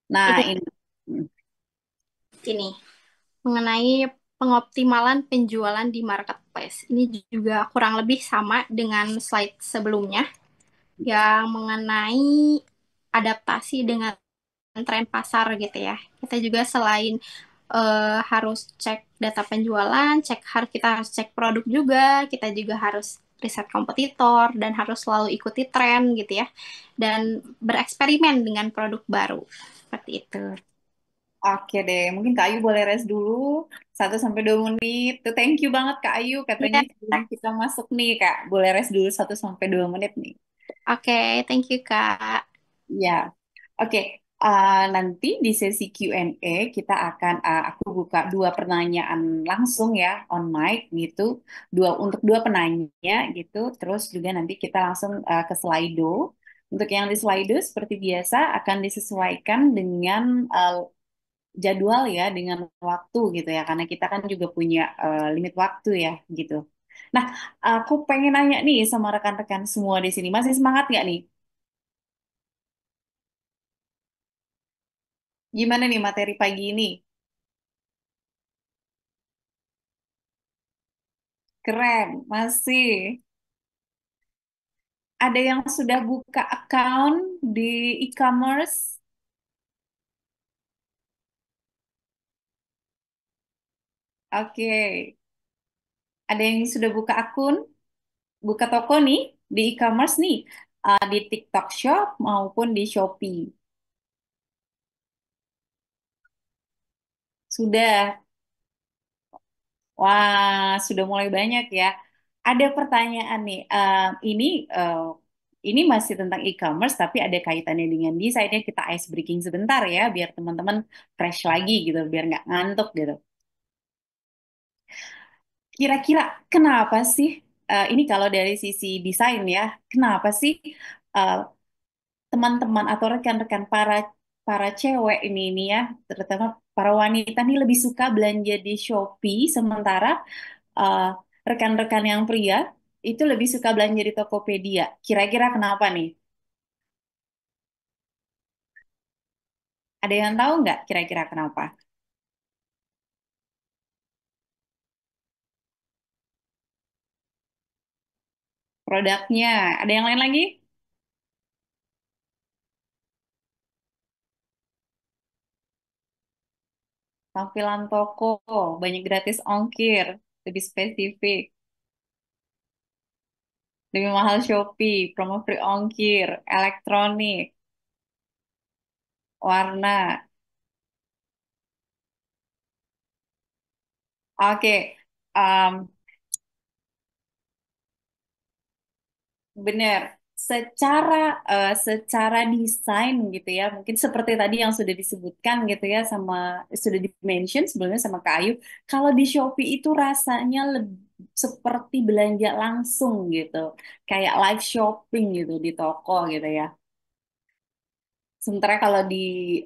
Nah, Ini ini. Mm. ini mengenai pengoptimalan penjualan di marketplace. Ini juga kurang lebih sama dengan slide sebelumnya yang mengenai adaptasi dengan tren pasar gitu ya. Kita juga selain harus cek data penjualan, kita harus cek produk juga, kita juga harus riset kompetitor dan harus selalu ikuti tren gitu ya. Dan bereksperimen dengan produk baru. Seperti itu. Oke deh, mungkin Kak Ayu boleh rest dulu 1 sampai 2 menit. Tuh, thank you banget Kak Ayu. Katanya Iya, sebelum kita masuk nih Kak, boleh rest dulu 1 sampai 2 menit nih. oke, thank you Kak. Ya, oke. Nanti di sesi Q&A kita akan aku buka 2 pertanyaan langsung ya on mic gitu, untuk 2 penanya gitu. Terus juga nanti kita langsung ke Slido. Untuk yang di Slido seperti biasa akan disesuaikan dengan jadwal ya, dengan waktu gitu ya, karena kita kan juga punya limit waktu ya gitu. Nah, aku pengen nanya nih sama rekan-rekan semua di sini, masih semangat nggak nih? Gimana nih materi pagi ini? Keren, masih. Ada yang sudah buka account di e-commerce? Oke. Ada yang sudah buka akun, buka toko nih di e-commerce nih, di TikTok Shop maupun di Shopee. Sudah. Wah, sudah mulai banyak ya. Ada pertanyaan nih. Ini masih tentang e-commerce, tapi ada kaitannya dengan desainnya. Kita ice breaking sebentar ya, biar teman-teman fresh lagi gitu, biar nggak ngantuk gitu. Kira-kira kenapa sih? Ini kalau dari sisi desain ya, kenapa sih eh, teman-teman atau rekan-rekan para para cewek ini ya, terutama para wanita nih lebih suka belanja di Shopee, sementara uh, rekan-rekan yang pria itu lebih suka belanja di Tokopedia. Kira-kira kenapa nih? Ada yang tahu nggak kira-kira kenapa? Produknya. Ada yang lain lagi? Tampilan toko, banyak gratis ongkir, lebih spesifik, lebih mahal Shopee, promo free ongkir, elektronik, warna. Oke, um, benar. Secara desain gitu ya, mungkin seperti tadi yang sudah disebutkan gitu ya, sudah di-mention sebelumnya sama Kak Ayu. Kalau di Shopee itu rasanya seperti belanja langsung gitu, kayak live shopping gitu di toko gitu ya. Sementara kalau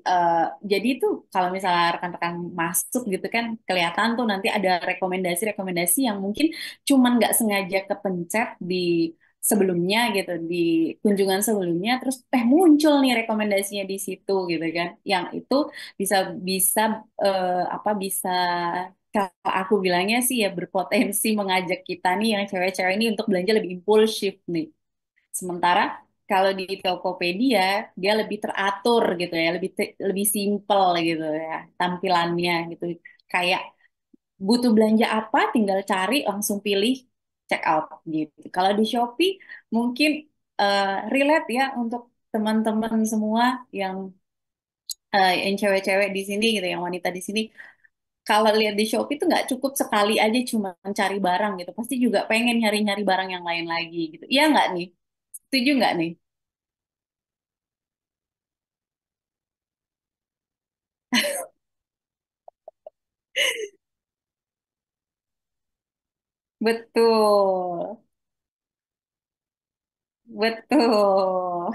eh, jadi itu kalau misalnya rekan-rekan masuk gitu kan kelihatan tuh nanti ada rekomendasi-rekomendasi yang mungkin cuman nggak sengaja kepencet di sebelumnya gitu, di kunjungan sebelumnya, terus muncul nih rekomendasinya di situ gitu kan, yang itu bisa bisa bisa kalau aku bilangnya sih ya berpotensi mengajak kita nih yang cewek-cewek ini untuk belanja lebih impulsif nih. Sementara kalau di Tokopedia dia lebih teratur gitu ya, lebih simple gitu ya tampilannya gitu. Kayak butuh belanja apa tinggal cari langsung pilih check out gitu. Kalau di Shopee mungkin relate ya untuk teman-teman semua yang yang cewek-cewek di sini gitu, yang wanita di sini. Kalau lihat di Shopee itu nggak cukup sekali aja cuma cari barang gitu, pasti juga pengen nyari-nyari barang yang lain lagi gitu. Iya nggak nih? Setuju nggak nih? Betul, betul.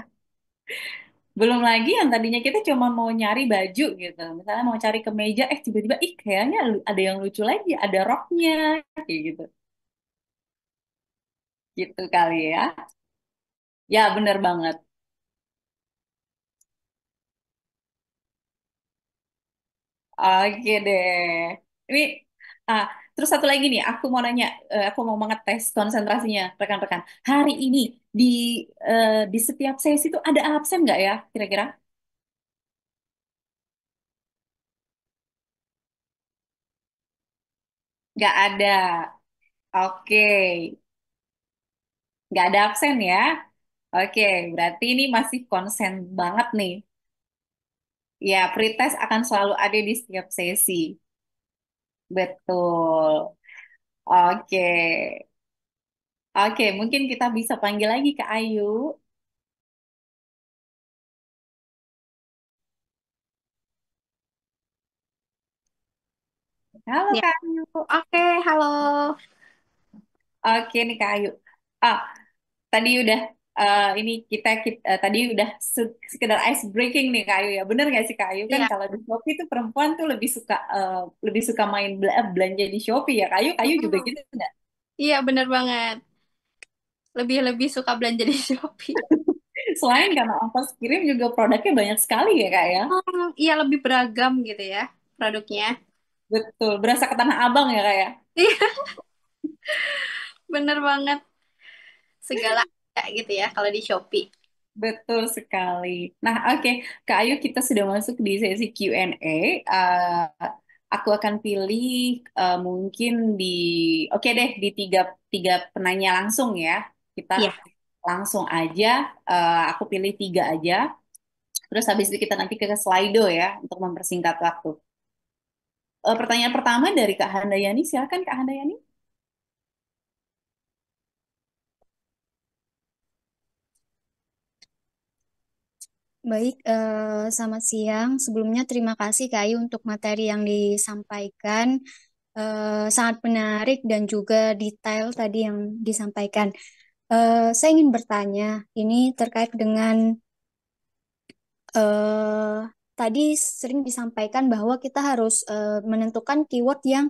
Belum lagi yang tadinya kita cuma mau nyari baju gitu. Misalnya mau cari kemeja, tiba-tiba, kayaknya ada yang lucu lagi, ada roknya, kayak gitu. Gitu kali ya. Ya, bener banget. Oke deh. Ini, ah, terus satu lagi nih, aku mau nanya, aku mau banget tes konsentrasinya rekan-rekan. Hari ini di di setiap sesi itu ada absen nggak ya, kira-kira? Nggak ada. Oke, nggak ada absen ya. Oke, berarti ini masih konsen banget nih. Ya, pretest akan selalu ada di setiap sesi. Betul. Oke. Oke, mungkin kita bisa panggil lagi ke Ayu. Halo Ya. Kak Ayu. Oke, halo. Oke nih Kak Ayu. Ah, tadi udah ini tadi udah sekedar ice breaking nih Kak Ayu ya. Bener nggak sih Kak Ayu kan Iya, kalau di Shopee itu perempuan tuh lebih suka main belanja di Shopee ya. Kak Ayu juga mm, gitu nggak? iya bener banget. Lebih-lebih suka belanja di Shopee. Selain karena ongkos kirim juga produknya banyak sekali ya Kak ya. Iya lebih beragam gitu ya produknya. Betul, berasa ke Tanah Abang ya Kak ya. Iya, bener banget. Segala ada gitu ya kalau di Shopee. Betul sekali. Nah, oke, Kak Ayu, kita sudah masuk di sesi Q&A. Aku akan pilih mungkin oke deh, di tiga penanya langsung ya. Kita Iya. langsung aja, aku pilih tiga aja. Terus habis itu kita nanti ke Slido ya, untuk mempersingkat waktu. Pertanyaan pertama dari Kak Handayani, silakan Kak Handayani. Baik, selamat siang. Sebelumnya terima kasih Kak Ayu untuk materi yang disampaikan. Sangat menarik dan juga detail tadi yang disampaikan. Saya ingin bertanya, ini terkait dengan eh, tadi sering disampaikan bahwa kita harus menentukan keyword yang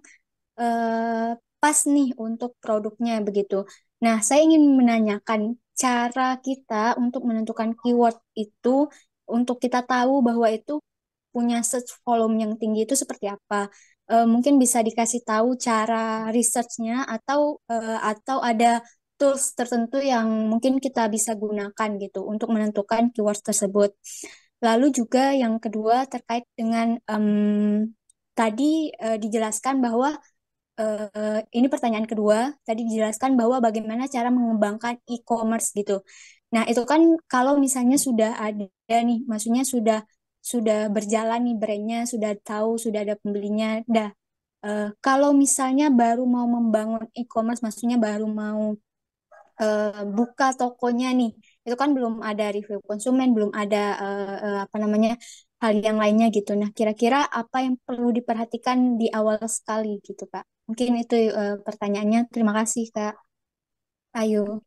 pas nih untuk produknya begitu. Nah, saya ingin menanyakan cara kita untuk menentukan keyword itu untuk kita tahu bahwa itu punya search volume yang tinggi itu seperti apa. Mungkin bisa dikasih tahu cara researchnya atau ada tools tertentu yang mungkin kita bisa gunakan gitu untuk menentukan keyword tersebut. Lalu juga yang kedua terkait dengan tadi dijelaskan bahwa ini pertanyaan kedua, tadi dijelaskan bahwa bagaimana cara mengembangkan e-commerce gitu. Nah, itu kan kalau misalnya sudah ada nih, maksudnya sudah berjalan nih brandnya, sudah tahu, sudah ada pembelinya. Dah, kalau misalnya baru mau membangun e-commerce, maksudnya baru mau buka tokonya nih, itu kan belum ada review konsumen, belum ada apa namanya hal yang lainnya gitu. Nah, kira-kira apa yang perlu diperhatikan di awal sekali gitu, Kak? Mungkin itu pertanyaannya. Terima kasih, Kak. Ayo.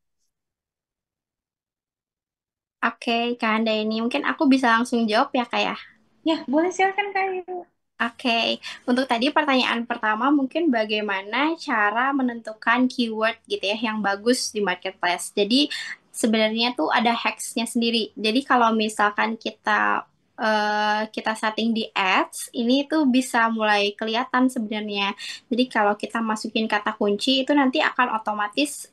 Oke, Kak Anda ini mungkin aku bisa langsung jawab ya, Kak ya. Ya, boleh silakan Kak Ayu. Oke, untuk tadi pertanyaan pertama mungkin bagaimana cara menentukan keyword gitu ya yang bagus di marketplace. Jadi sebenarnya tuh ada hacks-nya sendiri. Jadi kalau misalkan kita setting di ads, ini tuh bisa mulai kelihatan sebenarnya. Jadi kalau kita masukin kata kunci itu nanti akan otomatis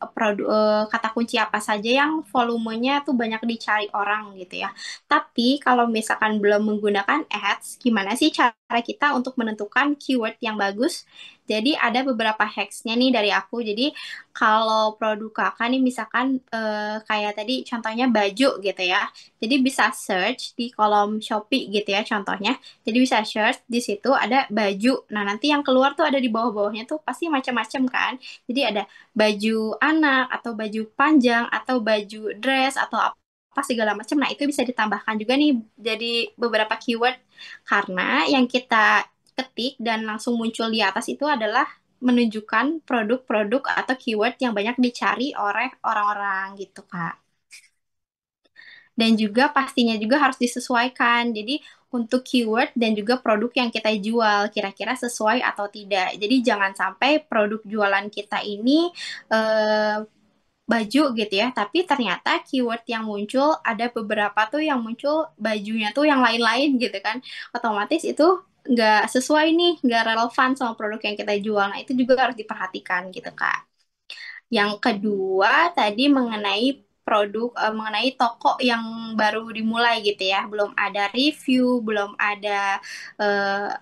kata kunci apa saja yang volumenya tuh banyak dicari orang gitu ya. Tapi kalau misalkan belum menggunakan ads, gimana sih cara kita untuk menentukan keyword yang bagus? Jadi ada beberapa hacks-nya nih dari aku. Jadi kalau produk kakak nih misalkan kayak tadi contohnya baju gitu ya. Jadi bisa search di kolom Shopee gitu ya contohnya. Jadi bisa search di situ ada baju. Nah, nanti yang keluar tuh ada di bawah-bawahnya tuh pasti macam-macam kan. Jadi ada baju anak atau baju panjang atau baju dress atau apa segala macam. Nah, itu bisa ditambahkan juga nih jadi beberapa keyword karena yang kita ketik dan langsung muncul di atas itu adalah menunjukkan produk-produk atau keyword yang banyak dicari oleh orang-orang gitu, Kak. Dan juga pastinya juga harus disesuaikan. Jadi untuk keyword dan juga produk yang kita jual kira-kira sesuai atau tidak. Jadi jangan sampai produk jualan kita ini eh, baju gitu ya, tapi ternyata keyword yang muncul ada beberapa tuh yang muncul bajunya tuh yang lain-lain gitu kan. Otomatis itu nggak sesuai nih, nggak relevan sama produk yang kita jual. Nah, itu juga harus diperhatikan gitu, Kak. Yang kedua tadi mengenai mengenai toko yang baru dimulai gitu ya, belum ada review, belum ada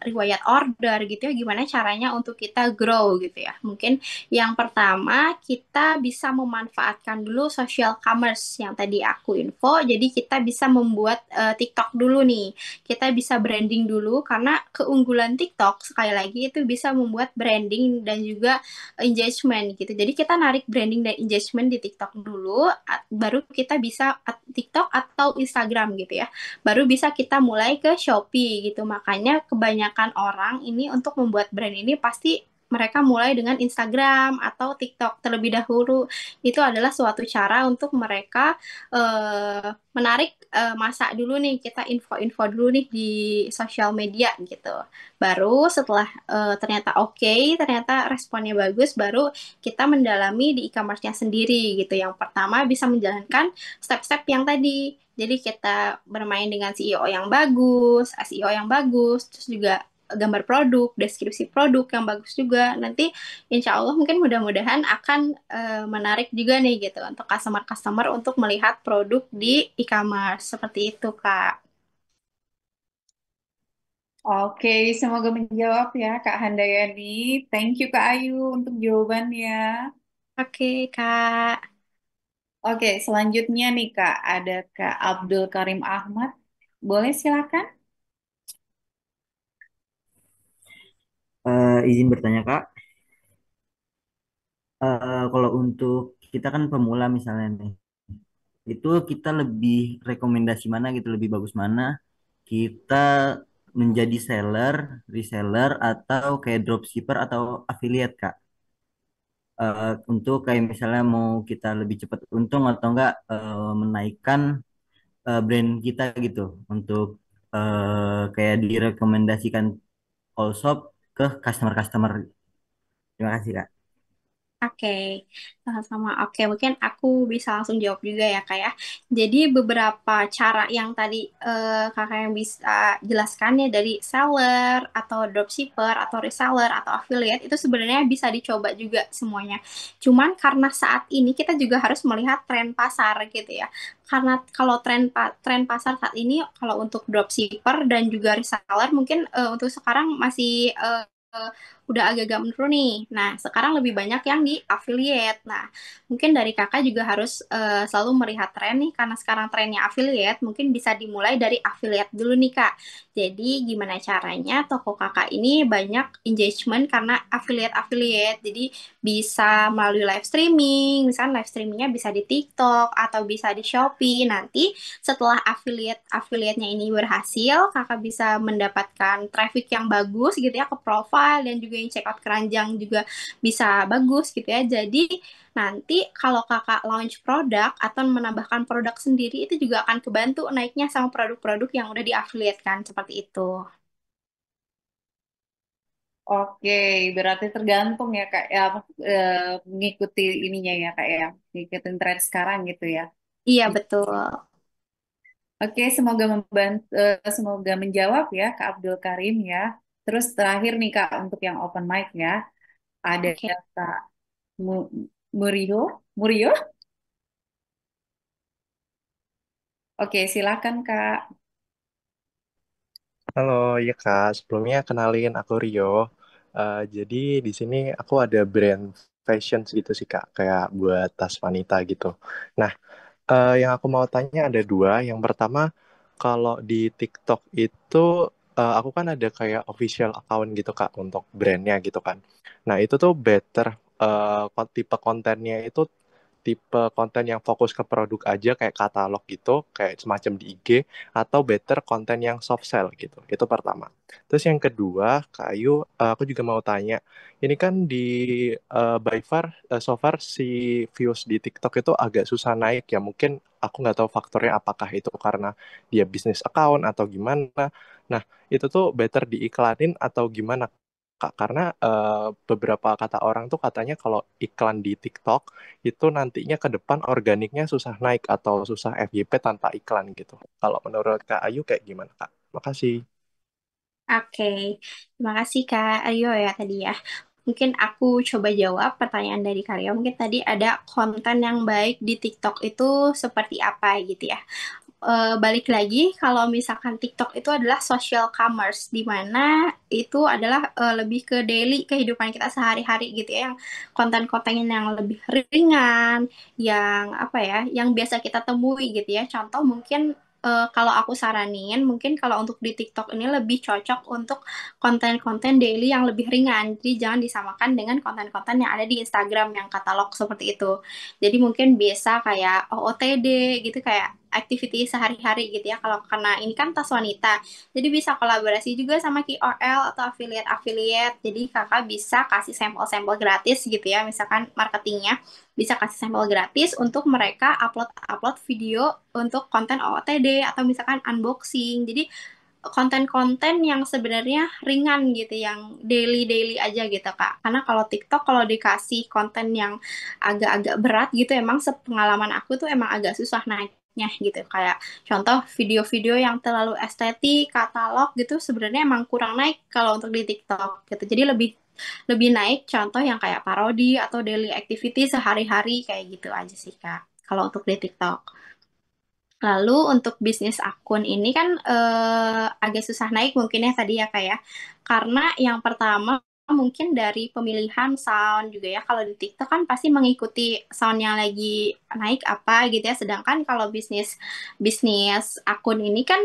riwayat order gitu ya, gimana caranya untuk kita grow gitu ya. Mungkin yang pertama kita bisa memanfaatkan dulu social commerce yang tadi aku info, jadi kita bisa membuat TikTok dulu nih. Kita bisa branding dulu karena keunggulan TikTok sekali lagi itu bisa membuat branding dan juga engagement gitu. Jadi kita narik branding dan engagement di TikTok dulu, baru kita bisa TikTok atau Instagram gitu ya. Baru bisa kita mulai ke Shopee gitu. Makanya kebanyakan orang ini untuk membuat brand ini pasti mereka mulai dengan Instagram atau TikTok terlebih dahulu. Itu adalah suatu cara untuk mereka menarik masa dulu nih, kita info-info dulu nih di sosial media gitu. Baru setelah ternyata oke, ternyata responnya bagus, baru kita mendalami di e-commerce-nya sendiri gitu. Yang pertama bisa menjalankan step-step yang tadi. Jadi kita bermain dengan CEO yang bagus, SEO yang bagus, terus juga gambar produk, deskripsi produk yang bagus juga. Nanti insya Allah mungkin mudah-mudahan akan menarik juga nih gitu untuk customer-customer untuk melihat produk di e-commerce. Seperti itu, Kak. Oke, semoga menjawab ya Kak Handayani. Thank you Kak Ayu untuk jawabannya. Oke, Kak. Oke, selanjutnya nih Kak, ada Kak Abdul Karim Ahmad. Boleh silakan? Izin bertanya Kak, kalau untuk kita kan pemula misalnya nih, itu kita lebih rekomendasi mana gitu, lebih bagus mana? Kita menjadi seller, reseller, atau kayak dropshipper atau affiliate Kak? Untuk kayak misalnya mau kita lebih cepat untung atau enggak menaikkan brand kita gitu, untuk kayak direkomendasikan all shop ke customer-customer. Terima kasih Kak. Oke, sama-sama. Oke, mungkin aku bisa langsung jawab juga ya, Kak ya. Jadi beberapa cara yang tadi Kakak yang bisa jelaskan ya dari seller atau dropshipper atau reseller atau affiliate itu sebenarnya bisa dicoba juga semuanya. Cuman karena saat ini kita juga harus melihat tren pasar gitu ya. Karena kalau tren pasar saat ini kalau untuk dropshipper dan juga reseller mungkin untuk sekarang masih udah agak-agak menurun nih. Nah, sekarang lebih banyak yang di affiliate. Nah, mungkin dari kakak juga harus selalu melihat tren nih, karena sekarang trennya affiliate, mungkin bisa dimulai dari affiliate dulu nih kak. Jadi, gimana caranya toko kakak ini banyak engagement karena affiliate-affiliate. Jadi, bisa melalui live streaming, misalnya live streamingnya bisa di TikTok atau bisa di Shopee. Nanti setelah affiliate-nya ini berhasil, kakak bisa mendapatkan traffic yang bagus gitu ya ke profile dan juga yang check out keranjang juga bisa bagus gitu ya. Jadi nanti kalau kakak launch produk atau menambahkan produk sendiri itu juga akan kebantu naiknya sama produk-produk yang udah di-affiliate kan seperti itu. Oke, berarti tergantung ya Kak ya, eh, mengikuti ininya ya Kak ya, ngikutin tren sekarang gitu ya. Iya betul. Oke, semoga semoga menjawab ya Kak Abdul Karim ya. Terus terakhir nih Kak untuk yang open mic ya, ada Oke. Kak Mu- Murio, Murio. Oke, silakan Kak. Halo, ya Kak. Sebelumnya kenalin aku Rio. Jadi di sini aku ada brand fashion gitu sih Kak, kayak buat tas wanita gitu. Nah, yang aku mau tanya ada dua. Yang pertama, kalau di TikTok itu aku kan ada kayak official account gitu Kak untuk brandnya gitu kan. Nah, itu tuh better tipe kontennya itu tipe konten yang fokus ke produk aja kayak katalog gitu, kayak semacam di IG, atau better konten yang soft sell gitu. Itu pertama. Terus yang kedua, Kak Ayu, aku juga mau tanya, ini kan di by far, so far si views di TikTok itu agak susah naik ya. Mungkin aku nggak tahu faktornya apakah itu karena dia bisnis account atau gimana. Nah, itu tuh better diiklanin atau gimana, Kak? Karena beberapa kata orang tuh katanya kalau iklan di TikTok itu nantinya ke depan organiknya susah naik atau susah FYP tanpa iklan gitu. Kalau menurut Kak Ayu kayak gimana, Kak? Makasih. Oke, terima kasih Kak Aryo ya tadi ya. Mungkin aku coba jawab pertanyaan dari Karyo. Mungkin tadi ada konten yang baik di TikTok itu seperti apa gitu ya. Balik lagi, kalau misalkan TikTok itu adalah social commerce, di mana itu adalah lebih ke daily kehidupan kita sehari-hari gitu ya, yang konten-konten yang lebih ringan, yang apa ya, yang biasa kita temui gitu ya. Contoh mungkin kalau aku saranin, mungkin kalau untuk di TikTok ini lebih cocok untuk konten-konten daily yang lebih ringan. Jadi jangan disamakan dengan konten-konten yang ada di Instagram yang katalog seperti itu. Jadi mungkin biasa kayak OOTD gitu, kayak activity sehari-hari gitu ya. Kalau karena ini kan tas wanita, jadi bisa kolaborasi juga sama KOL atau affiliate-affiliate. Jadi kakak bisa kasih sampel-sampel gratis gitu ya. Misalkan marketingnya bisa kasih sampel gratis untuk mereka upload-upload video untuk konten OOTD atau misalkan unboxing. Jadi konten-konten yang sebenarnya ringan gitu, yang daily-daily aja gitu, Kak. Karena kalau TikTok kalau dikasih konten yang agak-agak berat gitu, emang sepengalaman aku tuh emang agak susah naiknya gitu. Kayak contoh video-video yang terlalu estetik, katalog gitu sebenarnya emang kurang naik kalau untuk di TikTok gitu. Jadi lebih lebih naik contoh yang kayak parodi atau daily activity sehari-hari kayak gitu aja sih, Kak. Kalau untuk di TikTok. Lalu untuk bisnis akun ini kan agak susah naik mungkin ya tadi ya kak ya. Karena yang pertama mungkin dari pemilihan sound juga ya. Kalau di TikTok kan pasti mengikuti sound yang lagi naik apa gitu ya. Sedangkan kalau bisnis bisnis akun ini kan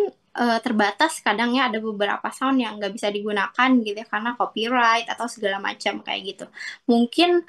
terbatas kadang ya ada beberapa sound yang nggak bisa digunakan gitu ya karena copyright atau segala macam kayak gitu. Mungkin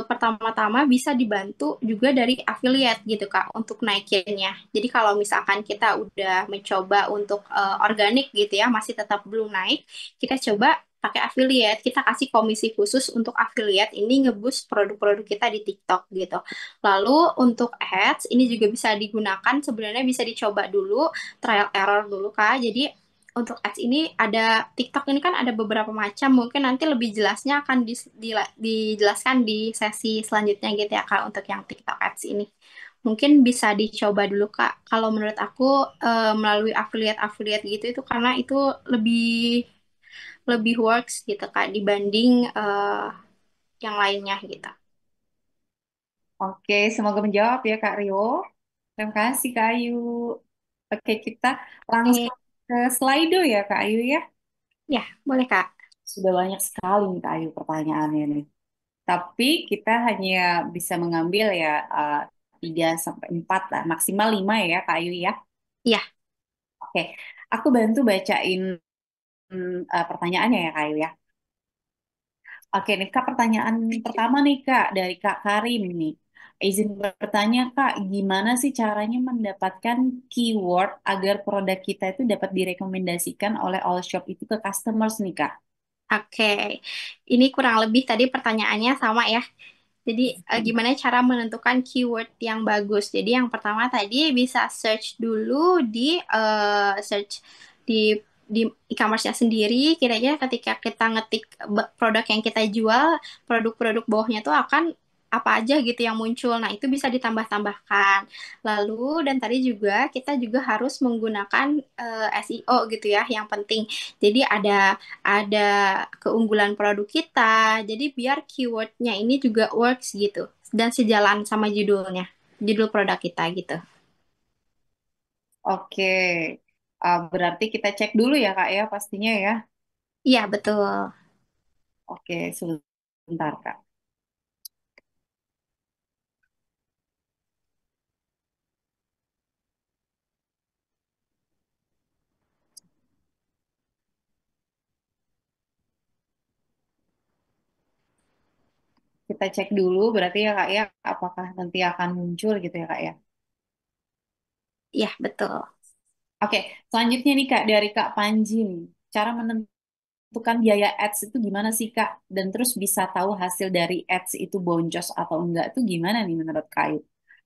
pertama-tama bisa dibantu juga dari affiliate gitu Kak untuk naikinnya. Jadi kalau misalkan kita udah mencoba untuk organik gitu ya masih tetap belum naik, kita coba pakai affiliate, kita kasih komisi khusus untuk affiliate ini ngeboost produk-produk kita di TikTok gitu. Lalu untuk ads ini juga bisa digunakan sebenarnya bisa dicoba dulu trial error dulu Kak. Jadi untuk ads ini ada TikTok ini kan ada beberapa macam. Mungkin nanti lebih jelasnya akan dijelaskan di sesi selanjutnya gitu ya Kak untuk yang TikTok ads ini. Mungkin bisa dicoba dulu Kak. Kalau menurut aku melalui affiliate-affiliate gitu itu karena itu lebih lebih works gitu Kak dibanding yang lainnya gitu. Oke, semoga menjawab ya Kak Rio. Terima kasih Kak Ayu. Oke, kita Oke, langsung ke Slido ya Kak Ayu ya. ya boleh Kak. Sudah banyak sekali nih Kak Ayu pertanyaannya nih. Tapi kita hanya bisa mengambil ya 3 sampai 4 lah, maksimal 5 ya Kak Ayu ya. Iya, Oke, aku bantu bacain pertanyaannya ya Kak Ayu ya. Oke nih Kak, pertanyaan pertama nih Kak dari Kak Karim nih. Izin bertanya Kak, gimana sih caranya mendapatkan keyword agar produk kita itu dapat direkomendasikan oleh all shop itu ke customers nih Kak? oke. Ini kurang lebih tadi pertanyaannya sama ya. Jadi gimana cara menentukan keyword yang bagus? Jadi yang pertama tadi bisa search dulu di search di e-commerce-nya sendiri. Kira-kira ketika kita ngetik produk yang kita jual, produk-produk bawahnya tuh akan apa aja gitu yang muncul. Nah, itu bisa ditambah-tambahkan. Lalu dan tadi juga kita juga harus menggunakan SEO gitu ya, yang penting. Jadi ada keunggulan produk kita. Jadi biar keywordnya ini juga works gitu dan sejalan sama judulnya, judul produk kita gitu. Oke, berarti kita cek dulu ya Kak ya pastinya ya. Iya betul. Oke, sebentar Kak. Kita cek dulu berarti ya Kak ya, apakah nanti akan muncul gitu ya Kak ya. Iya betul. Oke, selanjutnya nih Kak dari Kak Panji nih. Cara menentukan biaya ads itu gimana sih Kak? Dan terus bisa tahu hasil dari ads itu boncos atau enggak tuh gimana nih menurut Kak Ayu?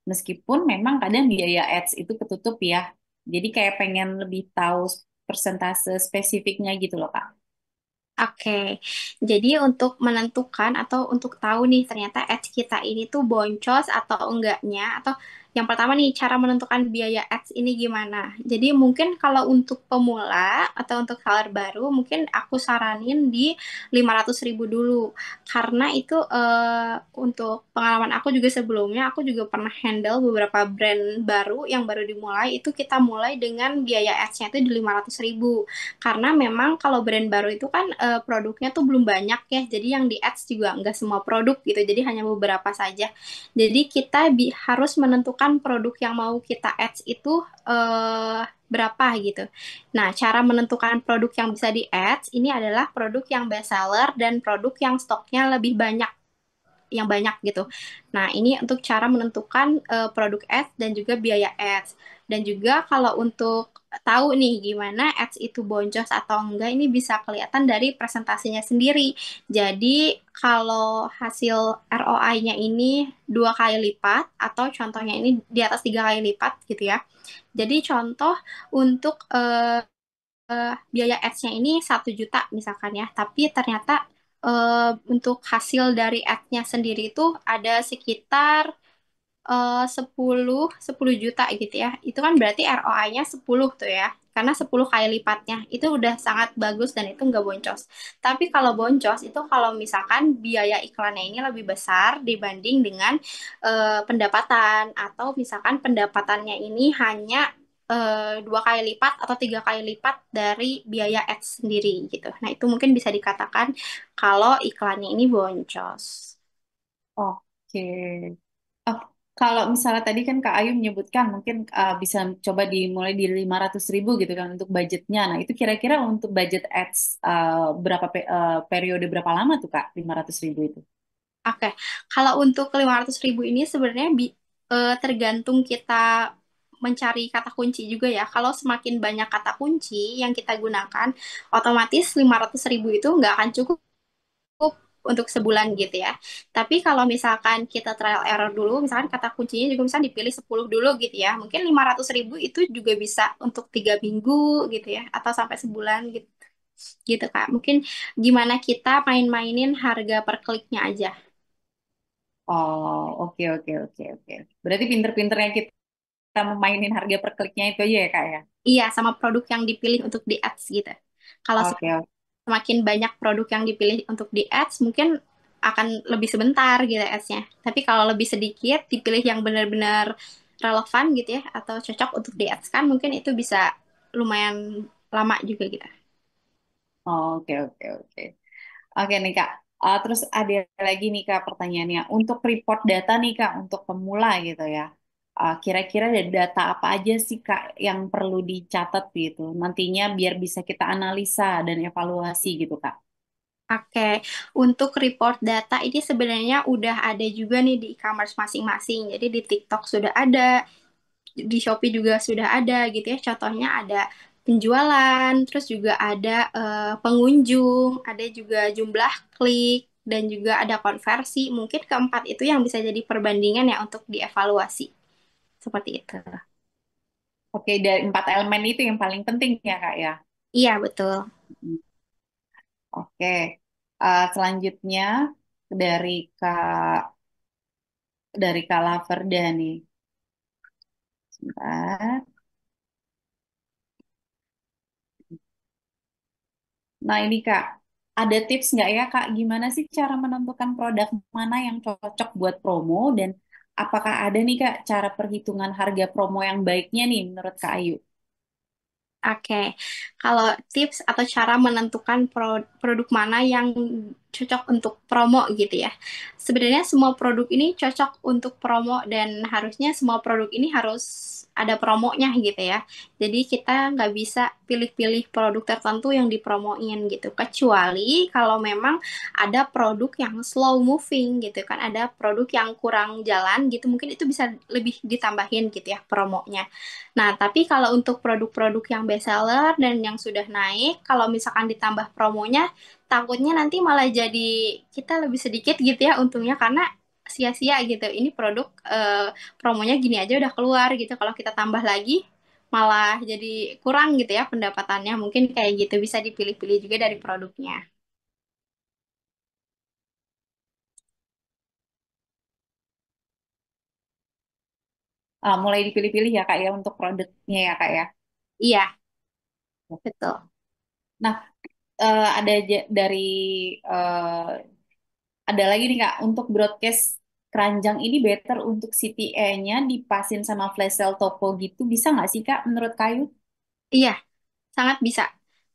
Meskipun memang kadang biaya ads itu ketutup ya. Jadi kayak pengen lebih tahu persentase spesifiknya gitu loh Kak. Oke, jadi untuk menentukan atau untuk tahu nih ternyata ads kita ini tuh boncos atau enggaknya, atau yang pertama nih cara menentukan biaya ads ini gimana. Jadi mungkin kalau untuk pemula atau untuk seller baru mungkin aku saranin di 500.000 dulu. Karena itu untuk pengalaman aku juga sebelumnya aku juga pernah handle beberapa brand baru yang baru dimulai itu kita mulai dengan biaya ads-nya itu di 500.000 karena memang kalau brand baru itu kan produknya tuh belum banyak ya, jadi yang di ads juga nggak semua produk gitu, jadi hanya beberapa saja. Jadi kita harus menentukan produk yang mau kita ads itu berapa gitu. Nah, cara menentukan produk yang bisa di ads ini adalah produk yang best seller dan produk yang stoknya lebih banyak yang banyak gitu. Nah, ini untuk cara menentukan produk ads dan juga biaya ads. Dan juga kalau untuk tahu nih gimana ads itu boncos atau enggak, ini bisa kelihatan dari presentasinya sendiri. Jadi, kalau hasil ROI-nya ini 2 kali lipat atau contohnya ini di atas 3 kali lipat gitu ya. Jadi contoh untuk biaya ads-nya ini 1 juta misalkan ya, tapi ternyata untuk hasil dari ad-nya sendiri itu ada sekitar 10 juta gitu ya. Itu kan berarti ROI-nya 10 tuh ya. Karena 10 kali lipatnya. Itu udah sangat bagus dan itu nggak boncos. Tapi kalau boncos itu kalau misalkan biaya iklannya ini lebih besar dibanding dengan pendapatan. Atau misalkan pendapatannya ini hanya 2 kali lipat atau 3 kali lipat dari biaya ads sendiri gitu. Nah itu mungkin bisa dikatakan kalau iklannya ini boncos. Oke. Oh, kalau misalnya tadi kan Kak Ayu menyebutkan mungkin bisa coba dimulai di 500.000 gitu kan untuk budgetnya. Nah, itu kira-kira untuk budget ads periode berapa lama tuh Kak 500.000 itu? Oke, kalau untuk 500.000 ini sebenarnya tergantung kita mencari kata kunci juga ya. Kalau semakin banyak kata kunci yang kita gunakan, otomatis 500.000 itu nggak akan cukup untuk sebulan gitu ya. Tapi kalau misalkan kita trial error dulu, misalkan kata kuncinya juga misalnya dipilih 10 dulu gitu ya, mungkin 500.000 itu juga bisa untuk 3 minggu gitu ya, atau sampai sebulan gitu. Gitu Kak. Mungkin gimana kita main-mainin harga per kliknya aja. Oh, oke, oke, oke, oke. Berarti pinter-pinternya kita memainin harga per kliknya itu aja ya, Kak ya? Iya, sama produk yang dipilih untuk di ads gitu. Kalau Oke, oke. semakin banyak produk yang dipilih untuk di ads, mungkin akan lebih sebentar gitu ads-nya. Tapi kalau lebih sedikit, dipilih yang benar-benar relevan gitu ya, atau cocok untuk di ads kan, mungkin itu bisa lumayan lama juga gitu. Oke, oke, oke. Oke nih Kak. Terus ada lagi nih Kak pertanyaannya. Untuk report data nih Kak, untuk pemula gitu ya. Kira-kira ada data apa aja sih Kak yang perlu dicatat gitu. Nantinya biar bisa kita analisa dan evaluasi gitu Kak. Oke, untuk report data ini sebenarnya udah ada juga nih di e-commerce masing-masing. Jadi di TikTok sudah ada, di Shopee juga sudah ada gitu ya. Contohnya ada penjualan, terus juga ada pengunjung, ada juga jumlah klik, dan juga ada konversi. Mungkin keempat itu yang bisa jadi perbandingan ya untuk dievaluasi. Seperti itu. Oke, dari 4 elemen itu yang paling penting ya Kak ya. Iya, betul. Hmm. Oke. Selanjutnya dari Kak Laverda nih. Sebentar. Nah ini Kak, ada tips nggak ya Kak, gimana sih cara menentukan produk mana yang cocok buat promo dan apakah ada nih Kak cara perhitungan harga promo yang baiknya nih menurut Kak Ayu? Oke, kalau tips atau cara menentukan produk mana yang cocok untuk promo gitu ya. Sebenarnya semua produk ini cocok untuk promo dan harusnya semua produk ini harus ada promonya gitu ya. Jadi kita nggak bisa pilih-pilih produk tertentu yang dipromoin gitu. Kecuali kalau memang ada produk yang slow moving gitu kan, ada produk yang kurang jalan gitu, mungkin itu bisa lebih ditambahin gitu ya promonya. Nah, tapi kalau untuk produk-produk yang best seller dan yang sudah naik, kalau misalkan ditambah promonya, takutnya nanti malah jadi kita lebih sedikit gitu ya untungnya karena sia-sia gitu. Ini produk promonya gini aja udah keluar gitu. Kalau kita tambah lagi malah jadi kurang gitu ya pendapatannya. Mungkin kayak gitu bisa dipilih-pilih juga dari produknya. Mulai dipilih-pilih ya Kak ya untuk produknya ya Kak ya. Iya, betul. Nah, ada dari eh, ada lagi nih Kak untuk broadcast keranjang ini better untuk CTA-nya dipasin sama flash sale toko gitu bisa nggak sih Kak menurut Kayu? Iya, sangat bisa.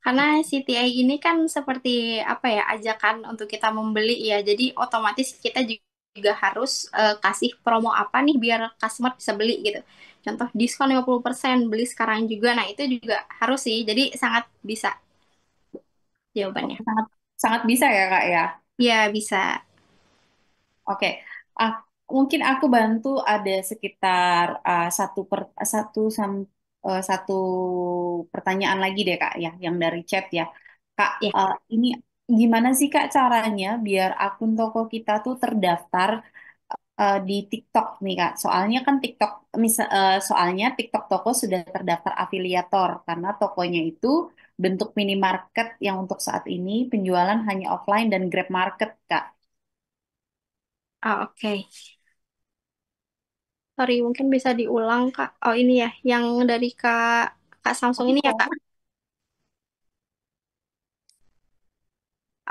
Karena CTI ini kan seperti apa ya, ajakan untuk kita membeli ya. Jadi otomatis kita juga harus kasih promo apa nih biar customer bisa beli gitu. Contoh diskon 50% beli sekarang juga. Nah, itu juga harus sih. Jadi sangat bisa Oh, jawabannya. sangat sangat bisa ya Kak ya. Ya, bisa. Oke, ah, mungkin aku bantu ada sekitar satu pertanyaan lagi deh Kak ya, yang dari chat ya. Kak, Ya. ini gimana sih Kak caranya biar akun toko kita tuh terdaftar di TikTok nih Kak? Soalnya TikTok toko sudah terdaftar afiliator karena tokonya itu bentuk minimarket yang untuk saat ini penjualan hanya offline dan Grab Market Kak. Oh, oke. Sorry, mungkin bisa diulang, Kak. Oh, ini ya, yang dari Kak Samsung ini ya, Kak.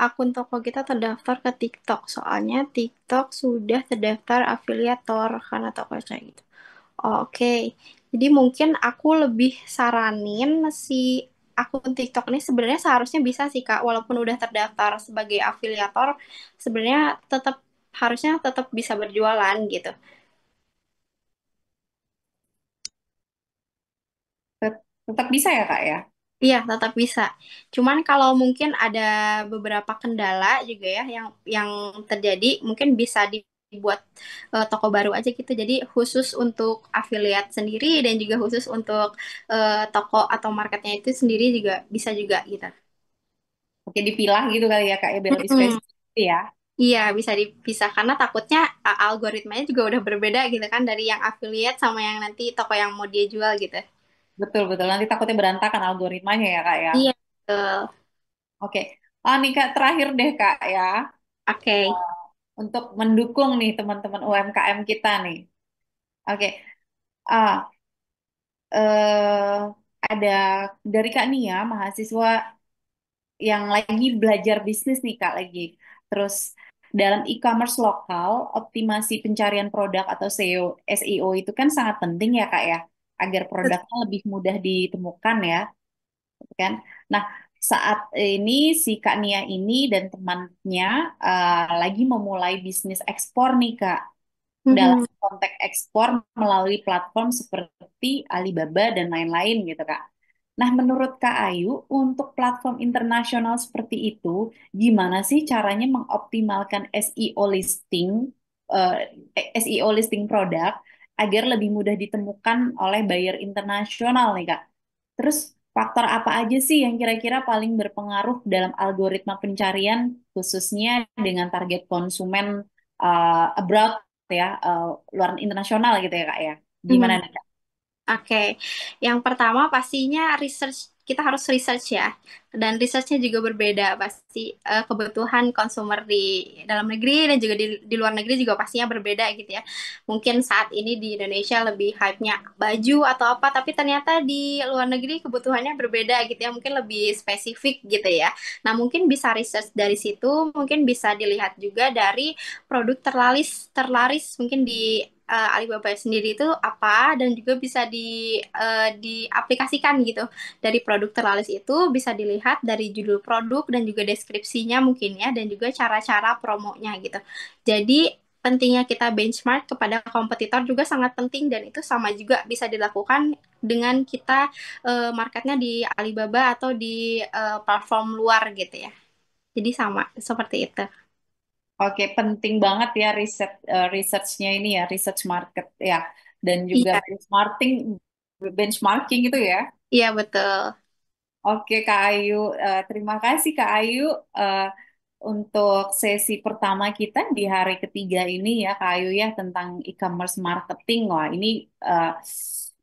Akun toko kita terdaftar ke TikTok. Soalnya TikTok sudah terdaftar afiliator karena toko saya gitu. Oke. Jadi mungkin aku lebih saranin si akun TikTok ini sebenarnya seharusnya bisa sih Kak, walaupun udah terdaftar sebagai afiliator, sebenarnya harusnya tetap bisa berjualan gitu. Tetap bisa ya Kak ya? Iya, tetap bisa. Cuman kalau mungkin ada beberapa kendala juga ya yang terjadi, mungkin bisa dibuat toko baru aja gitu. Jadi khusus untuk affiliate sendiri dan juga khusus untuk toko atau marketnya itu sendiri juga bisa juga gitu. Oke, dipilah gitu kali ya Kak ya, biar lebih Mm-mm. spesifik ya. Iya, bisa dipisah karena takutnya algoritmanya juga udah berbeda gitu kan dari yang affiliate sama yang nanti toko yang mau dia jual gitu. Betul, betul. Nanti takutnya berantakan algoritmanya ya, Kak ya. Iya, betul. Oke. Ah, nih Kak, terakhir deh Kak ya. Oke. Untuk mendukung nih teman-teman UMKM kita nih. Oke. Ah, ada dari Kak Nia, mahasiswa yang lagi belajar bisnis nih Kak lagi. Terus dalam e-commerce lokal, optimasi pencarian produk atau SEO itu kan sangat penting ya Kak ya, agar produknya lebih mudah ditemukan ya, kan? Nah, saat ini si Kak Nia ini dan temannya lagi memulai bisnis ekspor nih Kak. Dalam Mhm. konteks ekspor melalui platform seperti Alibaba dan lain-lain gitu Kak. Nah, menurut Kak Ayu, untuk platform internasional seperti itu, gimana sih caranya mengoptimalkan SEO listing produk agar lebih mudah ditemukan oleh buyer internasional nih Kak? Terus faktor apa aja sih yang kira-kira paling berpengaruh dalam algoritma pencarian khususnya dengan target konsumen abroad ya, luar internasional gitu ya Kak ya? Gimana Mhm. nih Kak? Oke, yang pertama pastinya research, kita harus research ya, dan researchnya juga berbeda pasti kebutuhan konsumer di dalam negeri dan juga di luar negeri juga pastinya berbeda gitu ya. Mungkin saat ini di Indonesia lebih hype-nya baju atau apa, tapi ternyata di luar negeri kebutuhannya berbeda gitu ya, mungkin lebih spesifik gitu ya. Nah, mungkin bisa research dari situ, mungkin bisa dilihat juga dari produk terlaris terlaris mungkin di Alibaba sendiri itu apa dan juga bisa diaplikasikan gitu dari produk terlaris itu bisa dilihat dari judul produk dan juga deskripsinya mungkin ya dan juga cara-cara promonya gitu. Jadi pentingnya kita benchmark kepada kompetitor juga sangat penting dan itu sama juga bisa dilakukan dengan kita marketnya di Alibaba atau di platform luar gitu ya. Jadi sama seperti itu. Oke, penting banget ya researchnya ini ya, research market ya, dan juga Iya, benchmarking itu ya. iya betul. Oke Kak Ayu, terima kasih Kak Ayu eh, untuk sesi pertama kita di hari ketiga ini ya Kak Ayu ya tentang e-commerce marketing. Wah ini eh,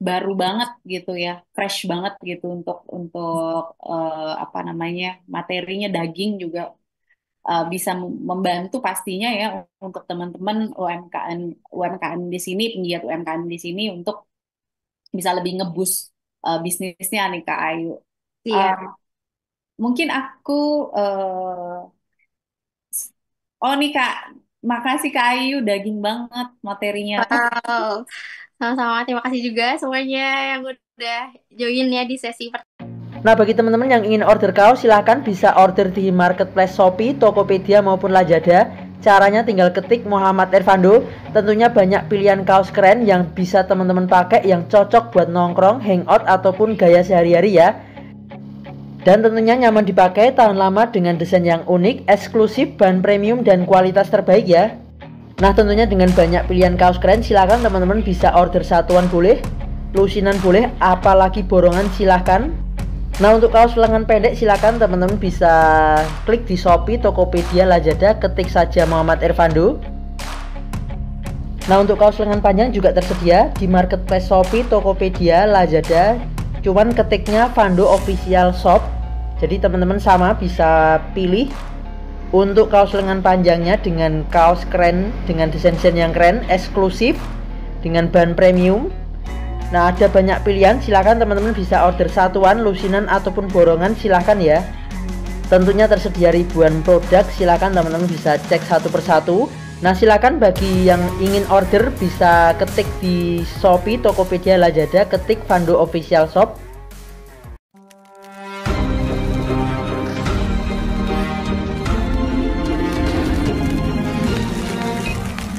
baru banget gitu ya, fresh banget gitu untuk apa namanya materinya daging juga bisa membantu pastinya ya untuk teman-teman UMKM di sini, penggiat UMKM di sini untuk bisa lebih ngebus bisnisnya nih Kak Ayu. Iya. Eh, mungkin aku oh nih Kak, makasih Kak Ayu, daging banget materinya. Wow. Sama-sama, terima kasih juga semuanya yang udah join ya di sesi pertama. Nah, bagi teman-teman yang ingin order kaos, silahkan bisa order di marketplace Shopee, Tokopedia maupun Lazada. Caranya tinggal ketik Muhammad Ervando. Tentunya banyak pilihan kaos keren yang bisa teman-teman pakai, yang cocok buat nongkrong, hangout ataupun gaya sehari-hari ya. Dan tentunya nyaman dipakai, tahan lama dengan desain yang unik, eksklusif, bahan premium dan kualitas terbaik ya. Nah, tentunya dengan banyak pilihan kaos keren, silahkan teman-teman bisa order satuan boleh, lusinan boleh, apalagi borongan silahkan. Nah, untuk kaos lengan pendek silahkan teman-teman bisa klik di Shopee, Tokopedia, Lazada, ketik saja Muhammad Ervando. Nah, untuk kaos lengan panjang juga tersedia di marketplace Shopee, Tokopedia, Lazada. Cuman ketiknya Vando Official Shop. Jadi teman-teman sama bisa pilih untuk kaos lengan panjangnya dengan kaos keren, dengan desain-desain yang keren, eksklusif, dengan bahan premium. Nah, ada banyak pilihan, silahkan teman-teman bisa order satuan, lusinan ataupun borongan, silahkan ya. Tentunya tersedia ribuan produk, silahkan teman-teman bisa cek satu persatu. Nah, silahkan bagi yang ingin order bisa ketik di Shopee, Tokopedia, Lazada, ketik Vando Official Shop.